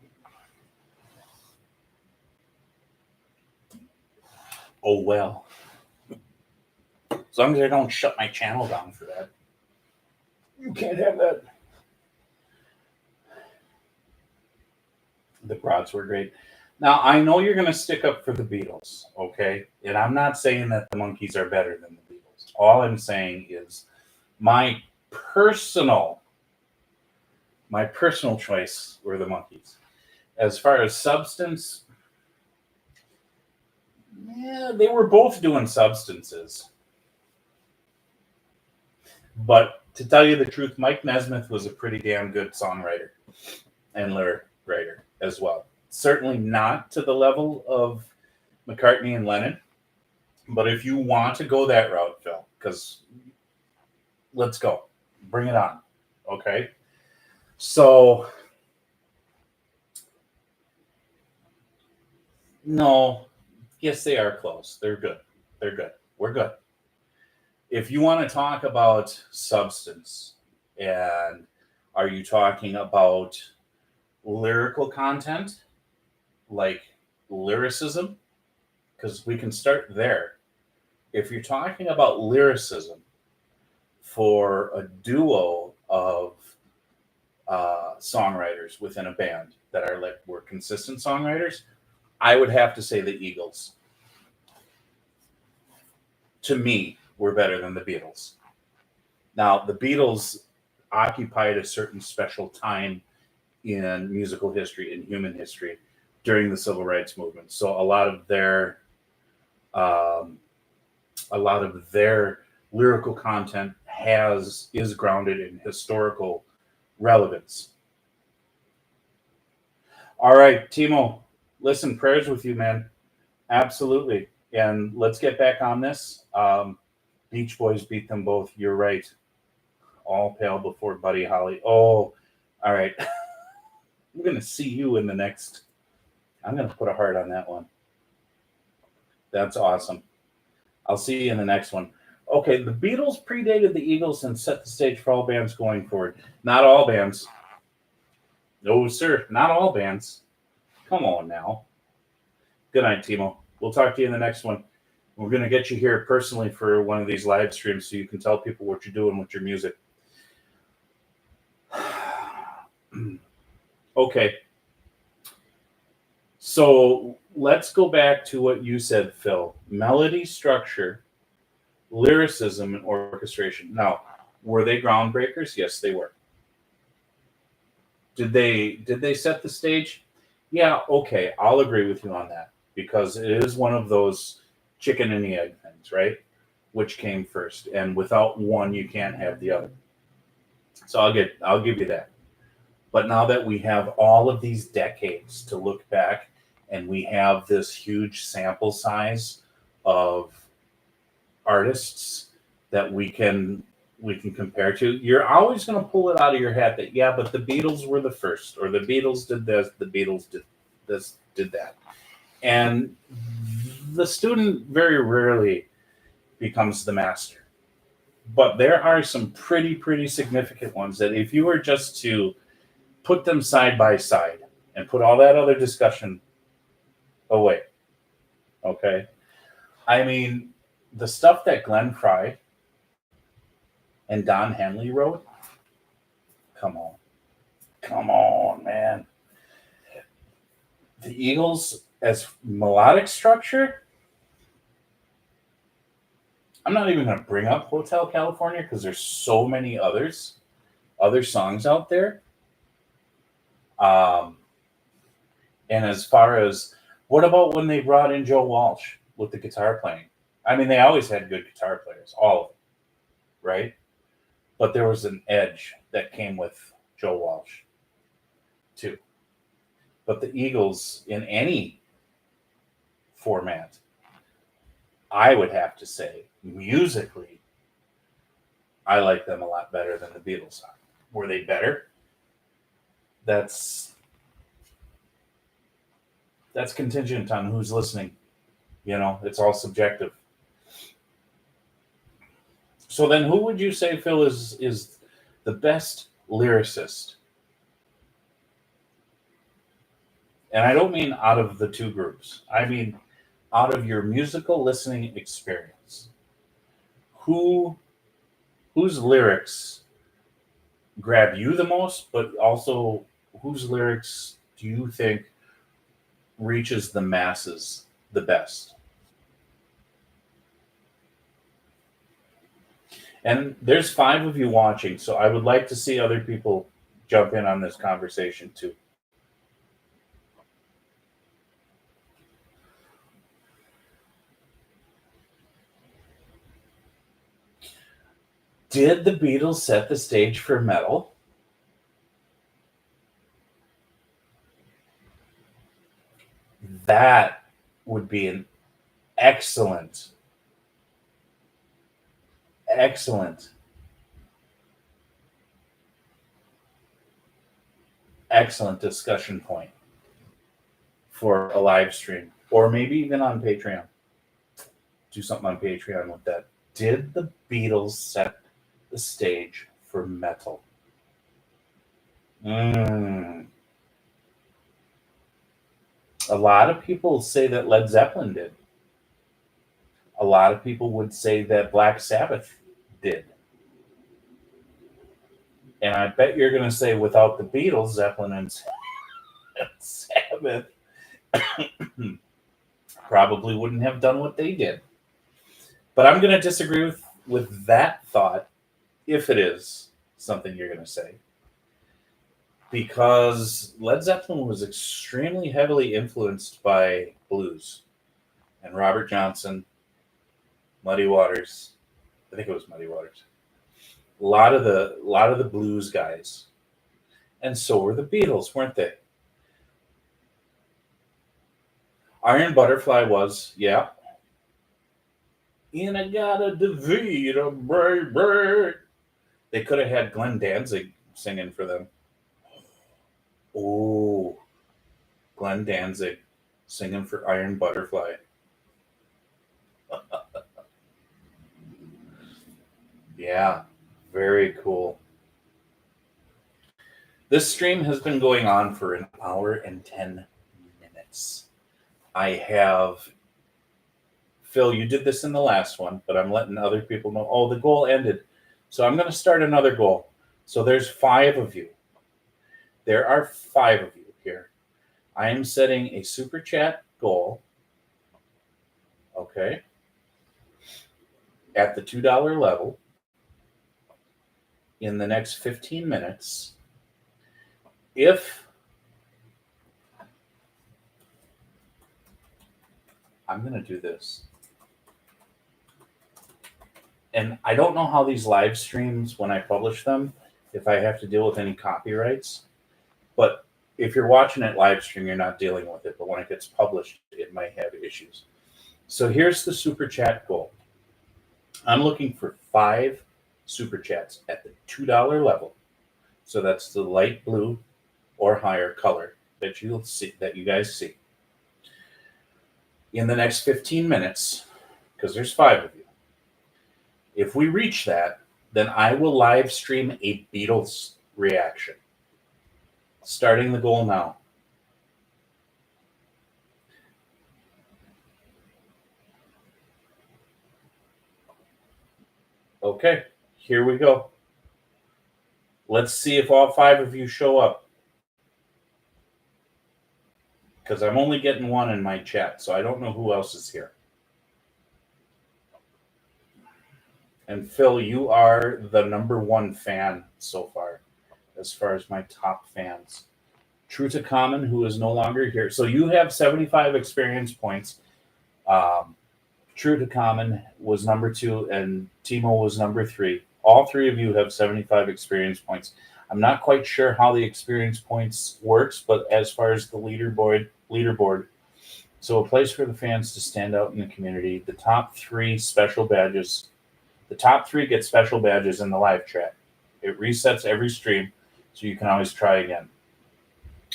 Oh, well. As long as I don't shut my channel down for that. You can't have that. The brats were great. Now, I know you're going to stick up for the Beatles, okay? And I'm not saying that the Monkees are better than the Beatles. All I'm saying is my personal choice were the Monkees. As far as substance, yeah, they were both doing substances. But to tell you the truth, Mike Nesmith was a pretty damn good songwriter and lyric writer as well. Certainly not to the level of McCartney and Lennon. But if you want to go that route, Phil, because let's go. Bring it on. Okay? So, no. Yes, they are close. They're good. We're good. If you want to talk about substance, and are you talking about lyrical content, like lyricism? Because we can start there. If you're talking about lyricism for a duo of songwriters within a band that were consistent songwriters, I would have to say the Eagles. To me, were better than the Beatles. Now, the Beatles occupied a certain special time in musical history, in human history, during the civil rights movement. So a lot of their lyrical content is grounded in historical relevance. All right, Timo, listen, prayers with you, man. Absolutely. And let's get back on this. Beach Boys beat them both. You're right. All pale before Buddy Holly. Oh, all right. I'm going to see you in the next. I'm going to put a heart on that one. That's awesome. I'll see you in the next one. Okay, the Beatles predated the Eagles and set the stage for all bands going forward. Not all bands. No, sir. Not all bands. Come on now. Good night, Timo. We'll talk to you in the next one. We're going to get you here personally for one of these live streams so you can tell people what you're doing with your music. Okay. So let's go back to what you said, Phil. Melody, structure, lyricism, and orchestration. Now, were they groundbreakers? Yes, they were. Did they set the stage? Yeah, okay, I'll agree with you on that, because it is one of those chicken and the egg things, right? Which came first, and without one, you can't have the other. So I'll give you that. But now that we have all of these decades to look back, and we have this huge sample size of artists that we can compare to, you're always going to pull it out of your hat that, yeah, but the Beatles were the first, or the Beatles did this, the Beatles did this, did that. And the student very rarely becomes the master. But there are some pretty significant ones that if you were just to put them side by side and put all that other discussion away, okay? I mean, the stuff that Glenn Frey and Don Henley wrote, come on, man. The Eagles, as melodic structure, I'm not even going to bring up Hotel California because there's so many other songs out there. And as far as, what about when they brought in Joe Walsh with the guitar playing? I mean, they always had good guitar players, all of them, right? But there was an edge that came with Joe Walsh, too. But the Eagles, in any format, I would have to say, musically, I like them a lot better than the Beatles are. Were they better? That's contingent on who's listening. You know, it's all subjective. So then who would you say, Phil, is the best lyricist? And I don't mean out of the two groups. I mean out of your musical listening experience. Whose lyrics grab you the most, but also whose lyrics do you think reaches the masses the best? And there's 5 of you watching, so I would like to see other people jump in on this conversation too. Did the Beatles set the stage for metal? That would be an excellent discussion point for a live stream, or maybe even on Patreon. Do something on Patreon with that. Did the Beatles set the stage for metal? A lot of people say that Led Zeppelin did. A lot of people would say that Black Sabbath did. And I bet you're going to say without the Beatles, Zeppelin and Sabbath probably wouldn't have done what they did. But I'm going to disagree with that thought, if it is something you're going to say. Because Led Zeppelin was extremely heavily influenced by blues. And Robert Johnson, Muddy Waters, I think it was Muddy Waters. A lot of the blues guys. And so were the Beatles, weren't they? Iron Butterfly was, yeah. And I gotta defeat a baby. They could have had Glenn Danzig singing for them. Oh, Glenn Danzig singing for Iron Butterfly. Yeah, very cool. This stream has been going on for 1 hour and 10 minutes. I have, Phil, you did this in the last one, but I'm letting other people know. Oh, the goal ended. So I'm going to start another goal. So there's 5 of you. There are 5 of you here. I am setting a super chat goal. Okay. At the $2 level in the next 15 minutes. If I'm going to do this. And I don't know how these live streams, when I publish them, if I have to deal with any copyrights. But if you're watching it live stream, you're not dealing with it. But when it gets published, it might have issues. So here's the super chat goal. I'm looking for 5 super chats at the $2 level. So that's the light blue or higher color that you'll see, that you guys see. In the next 15 minutes, because there's 5 of you. If we reach that, then I will live stream a Beatles reaction. Starting the goal now. Okay, here we go. Let's see if all 5 of you show up. Because I'm only getting 1 in my chat, so I don't know who else is here. And Phil, you are the #1 fan so far as my top fans. True to Common, who is no longer here. So you have 75 experience points. True to Common was #2, and Timo was #3. All 3 of you have 75 experience points. I'm not quite sure how the experience points works, but as far as the leaderboard, so a place for the fans to stand out in the community. The top 3 special badges. The top 3 get special badges in the live chat. It resets every stream, so you can always try again.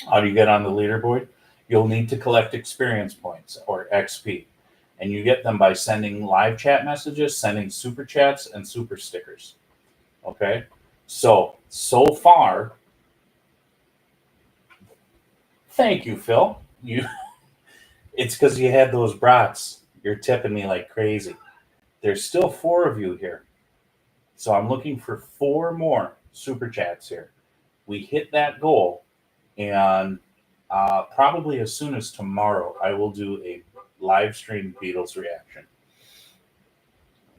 How do you get on the leaderboard? You'll need to collect experience points, or XP. And you get them by sending live chat messages, sending super chats, and super stickers. Okay? So far, thank you, Phil. It's because you had those brats. You're tipping me like crazy. There's still 4 of you here. So I'm looking for 4 more super chats here. We hit that goal, and probably as soon as tomorrow, I will do a live stream Beatles reaction.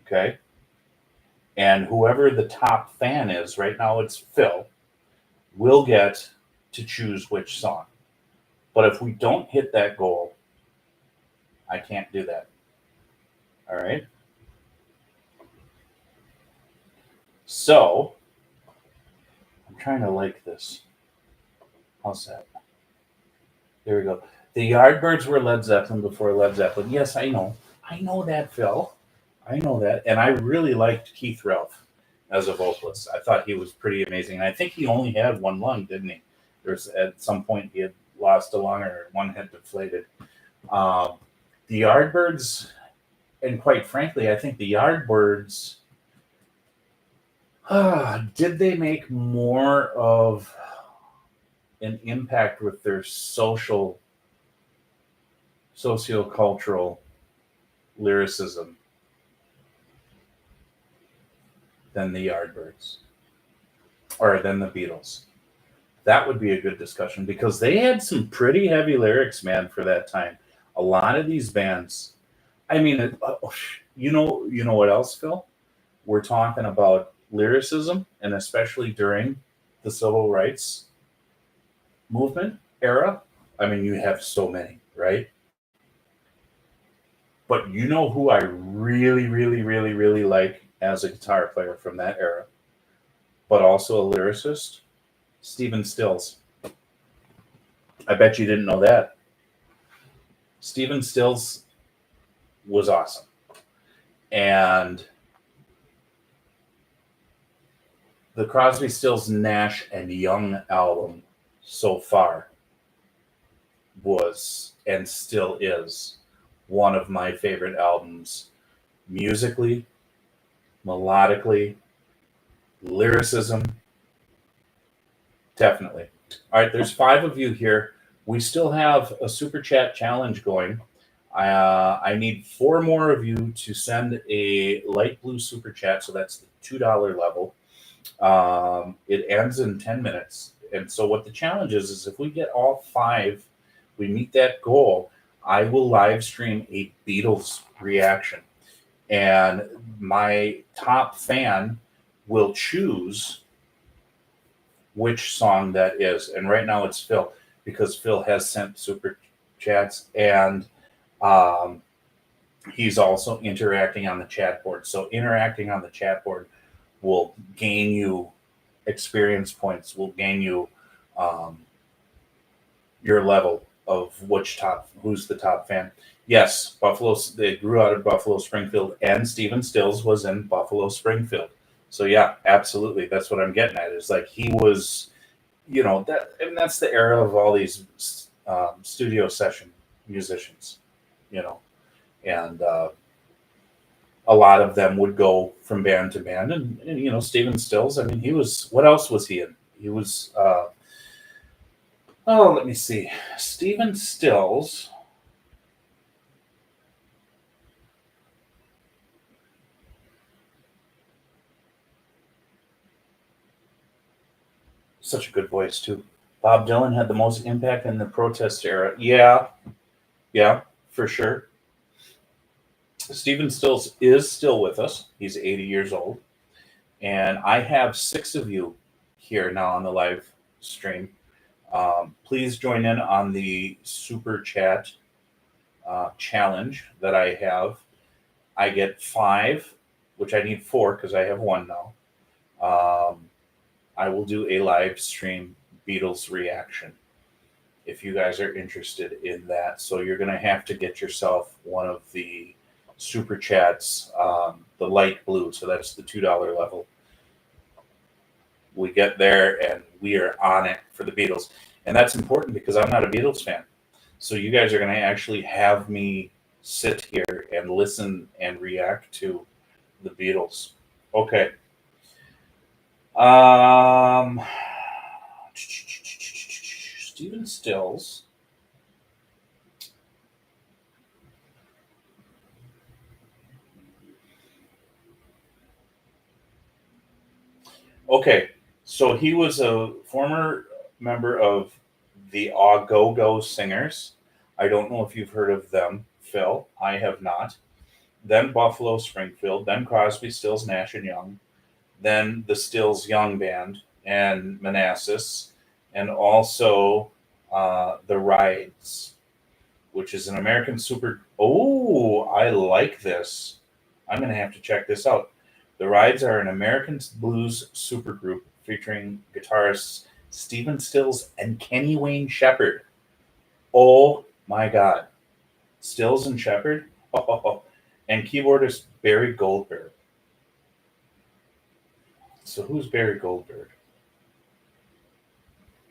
Okay? And whoever the top fan is, right now it's Phil, will get to choose which song. But if we don't hit that goal, I can't do that. All right? So, I'm trying to like this. How's that? There we go. The Yardbirds were Led Zeppelin before Led Zeppelin. Yes, I know. I know that, Phil. I know that. And I really liked Keith Relf as a vocalist. I thought he was pretty amazing. And I think he only had 1 lung, didn't he? There's at some point he had lost a lung or one had deflated. The Yardbirds, and quite frankly, I think the Yardbirds, did they make more of an impact with their sociocultural lyricism than the Yardbirds or than the Beatles? That would be a good discussion, because they had some pretty heavy lyrics, man, for that time. A lot of these bands, I mean, you know what else, Phil? We're talking about lyricism, and especially during the civil rights movement era. I mean, you have so many, right? But you know who I really, really, really, really like as a guitar player from that era, but also a lyricist? Stephen Stills. I bet you didn't know that. Stephen Stills was awesome. And the Crosby, Stills, Nash and Young album so far was, and still is, one of my favorite albums, musically, melodically, lyricism. Definitely. All right, there's 5 of you here. We still have a super chat challenge going. I need 4 more of you to send a light blue super chat, so that's the $2 level. It ends in 10 minutes. And so what the challenge is if we get all 5, we meet that goal, I will live stream a Beatles reaction. And my top fan will choose which song that is. And right now it's Phil, because Phil has sent super chats, and he's also interacting on the chat board. So interacting on the chat board will gain you experience points, will gain you your level of who's the top fan. Yes, Buffalo, they grew out of Buffalo Springfield, and Stephen Stills was in Buffalo Springfield. So yeah, absolutely. That's what I'm getting at. Is like he was, and that's the era of all these studio session musicians, and a lot of them would go from band to band. And Stephen Stills, I mean, what else was he in? He was, let me see. Stephen Stills. Such a good voice, too. Bob Dylan had the most impact in the protest era. Yeah, for sure. Stephen Stills is still with us. He's 80 years old. And I have 6 of you here now on the live stream. Please join in on the super chat challenge that I have. I get 5, which I need 4 because I have 1 now. I will do a live stream Beatles reaction if you guys are interested in that. So you're going to have to get yourself one of the super chats, the light blue. So that's the $2 level. We get there and we are on it for the Beatles. And that's important because I'm not a Beatles fan. So you guys are going to actually have me sit here and listen and react to the Beatles. Okay. Stephen Stills. Okay, so he was a former member of the Go-Go Singers. I don't know if you've heard of them, Phil. I have not. Then Buffalo Springfield, then Crosby, Stills, Nash & Young, then the Stills Young Band and Manassas, and also the Rides, which is an American super... Oh, I like this. I'm going to have to check this out. The Rides are an American blues supergroup featuring guitarists Stephen Stills and Kenny Wayne Shepherd. Oh my God. Stills and Shepherd? Oh. And keyboardist Barry Goldberg. So who's Barry Goldberg?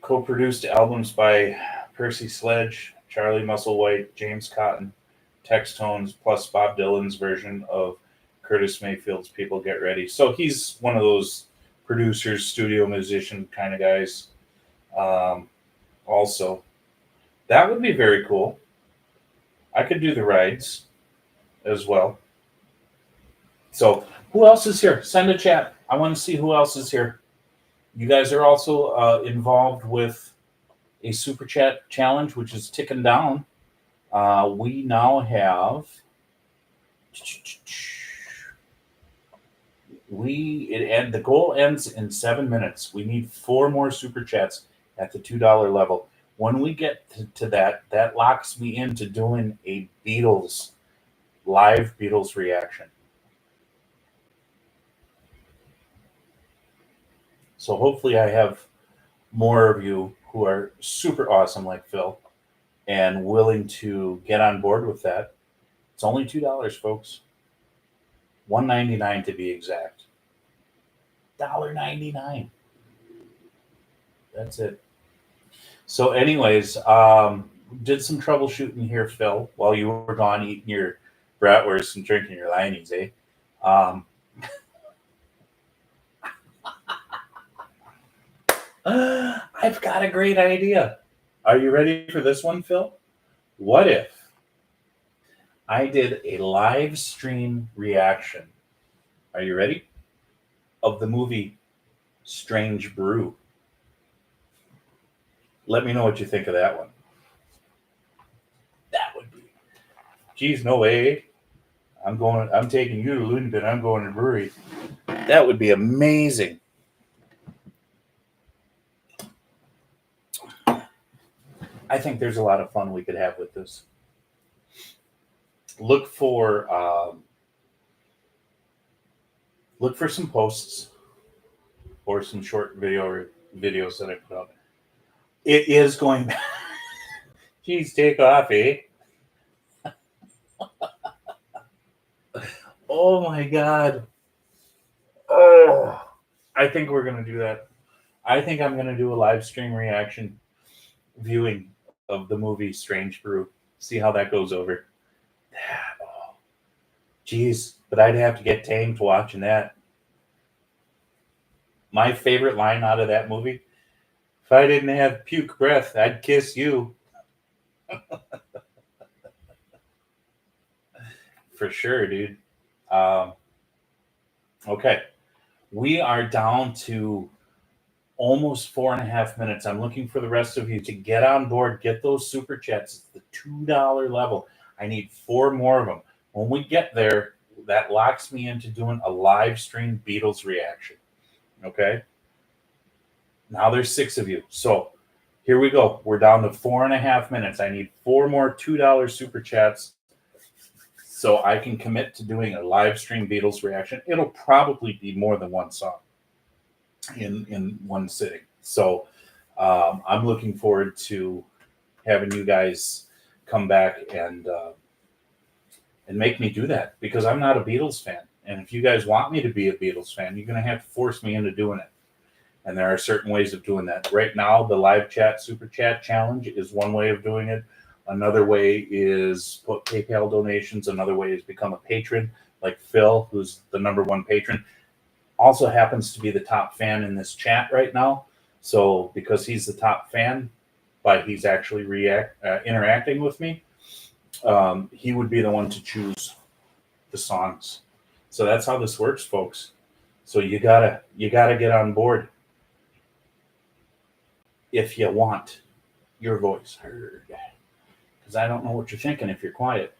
Co-produced albums by Percy Sledge, Charlie Musselwhite, James Cotton, Tex Tones, plus Bob Dylan's version of Curtis Mayfield's People Get Ready. So he's one of those producers, studio musician kind of guys. Also, that would be very cool. I could do the Rides as well. So who else is here? Send a chat. I want to see who else is here. You guys are also involved with a super chat challenge, which is ticking down. We now have... the goal ends in 7 minutes. We need 4 more super chats at the $2 level. When we get to that locks me into doing a live Beatles reaction. So hopefully I have more of you who are super awesome like Phil and willing to get on board with that. It's only $2, folks. $1.99 to be exact. $1.99. That's it. So anyways, did some troubleshooting here, Phil, while you were gone eating your bratwurst and drinking your Lionies, eh? I've got a great idea. Are you ready for this one, Phil? What if I did a live stream reaction? Are you ready? Of the movie Strange Brew. Let me know what you think of that one. That would be. Geez, no way. I'm taking you to Lunenburg. I'm going to the brewery. That would be amazing. I think there's a lot of fun we could have with this. Look for some posts or some short videos that I put up. It is going. Geez, take off, eh? Oh my God. Oh, I think we're gonna do that. I think I'm gonna do a live stream reaction viewing of the movie Strange Brew. See how that goes over. Oh, geez, but I'd have to get tamed watching that. My favorite line out of that movie: if I didn't have puke breath, I'd kiss you. For sure, dude. Okay. We are down to almost 4.5 minutes. I'm looking for the rest of you to get on board, get those super chats. It's the $2 level. I need 4 more of them. When we get there, that locks me into doing a live stream Beatles reaction. Okay? Now there's 6 of you. So here we go. We're down to 4.5 minutes. I need 4 more $2 super chats so I can commit to doing a live stream Beatles reaction. It'll probably be more than one song in one sitting. So I'm looking forward to having you guys come back and make me do that, because I'm not a Beatles fan. And if you guys want me to be a Beatles fan, you're going to have to force me into doing it. And there are certain ways of doing that. Right now, the live chat super chat challenge is one way of doing it. Another way is put PayPal donations. Another way is become a patron, like Phil, who's the #1 patron. Also happens to be the top fan in this chat right now. So because he's the top fan, but he's actually interacting with me, he would be the one to choose the songs. So that's how this works, folks. So you gotta get on board if you want your voice heard. Because I don't know what you're thinking if you're quiet.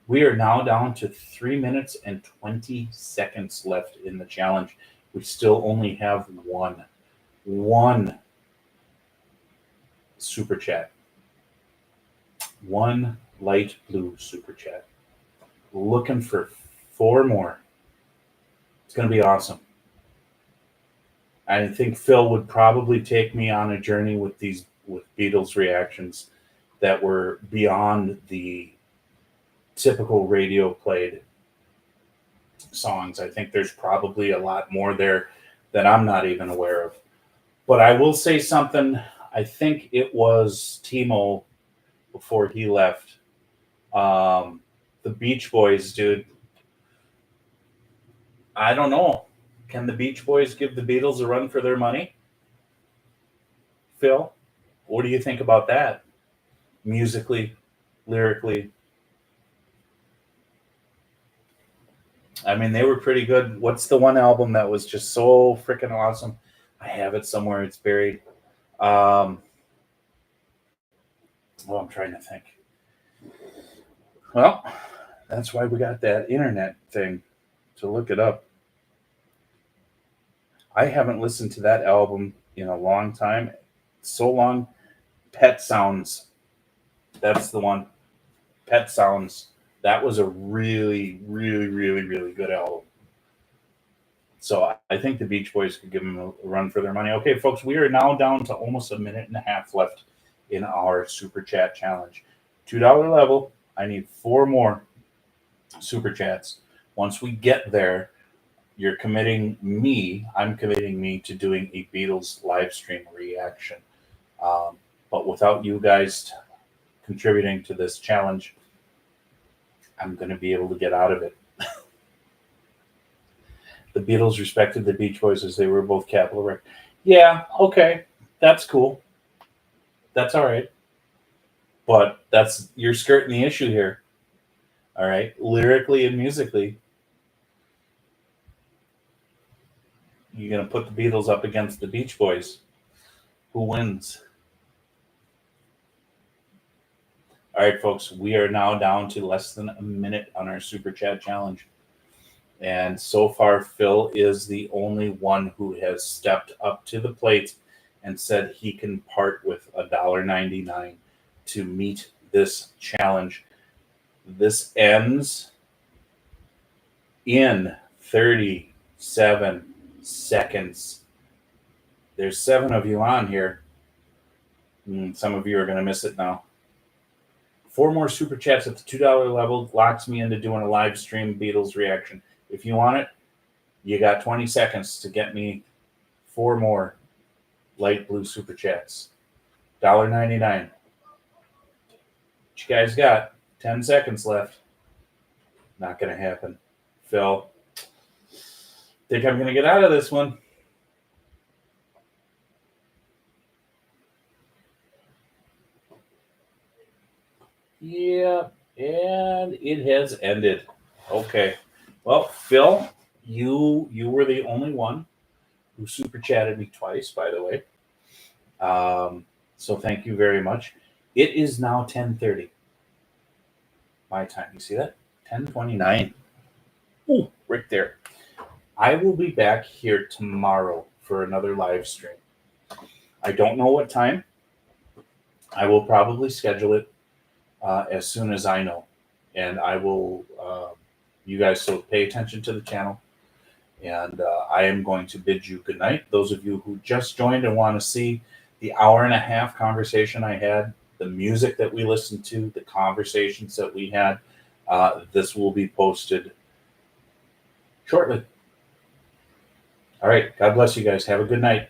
We are now down to 3 minutes and 20 seconds left in the challenge. We still only have one super chat. One light blue super chat. Looking for 4 more. It's going to be awesome. I think Phil would probably take me on a journey with Beatles reactions that were beyond the typical radio played songs. I think there's probably a lot more there that I'm not even aware of. But I will say something. I think it was Timo before he left. The Beach Boys, dude. I don't know. Can the Beach Boys give the Beatles a run for their money? Phil, what do you think about that? Musically, lyrically. I mean, they were pretty good. What's the one album that was just so freaking awesome? I have it somewhere. It's buried. I'm trying to think. Well, that's why we got that internet thing to look it up. I haven't listened to that album in a long time. So long. Pet Sounds. That's the one. Pet Sounds. That was a really, really, really, really good album. So I think the Beach Boys could give them a run for their money. Okay, folks, we are now down to almost 1.5 minutes left in our Super Chat Challenge. $2 level. I need 4 more Super Chats. Once we get there, I'm committing me to doing a Beatles live stream reaction. But without you guys contributing to this challenge, I'm going to be able to get out of it. The Beatles respected the Beach Boys as they were both Capitol Records. Yeah, okay. That's cool. That's all right. But you're skirting the issue here. All right. Lyrically and musically, you're going to put the Beatles up against the Beach Boys. Who wins? All right, folks, we are now down to less than a minute on our Super Chat Challenge. And so far, Phil is the only one who has stepped up to the plate and said he can part with $1.99 to meet this challenge. This ends in 37 seconds. There's 7 of you on here. Some of you are going to miss it now. 4 more Super Chats at the $2 level locks me into doing a live stream Beatles reaction. If you want it, you got 20 seconds to get me 4 more light blue Super Chats. $1.99. What you guys got? 10 seconds left. Not going to happen. Phil, think I'm going to get out of this one. Yeah, and it has ended. Okay. Well, Phil, you were the only one who super chatted me twice, by the way. So thank you very much. It is now 10:30 my time. You see that? 10:29. Ooh, right there. I will be back here tomorrow for another live stream. I don't know what time. I will probably schedule it as soon as I know. And I will, you guys, so pay attention to the channel. And I am going to bid you good night. Those of you who just joined and want to see the hour-and-a-half conversation I had, the music that we listened to, the conversations that we had, this will be posted shortly. All right. God bless you guys. Have a good night.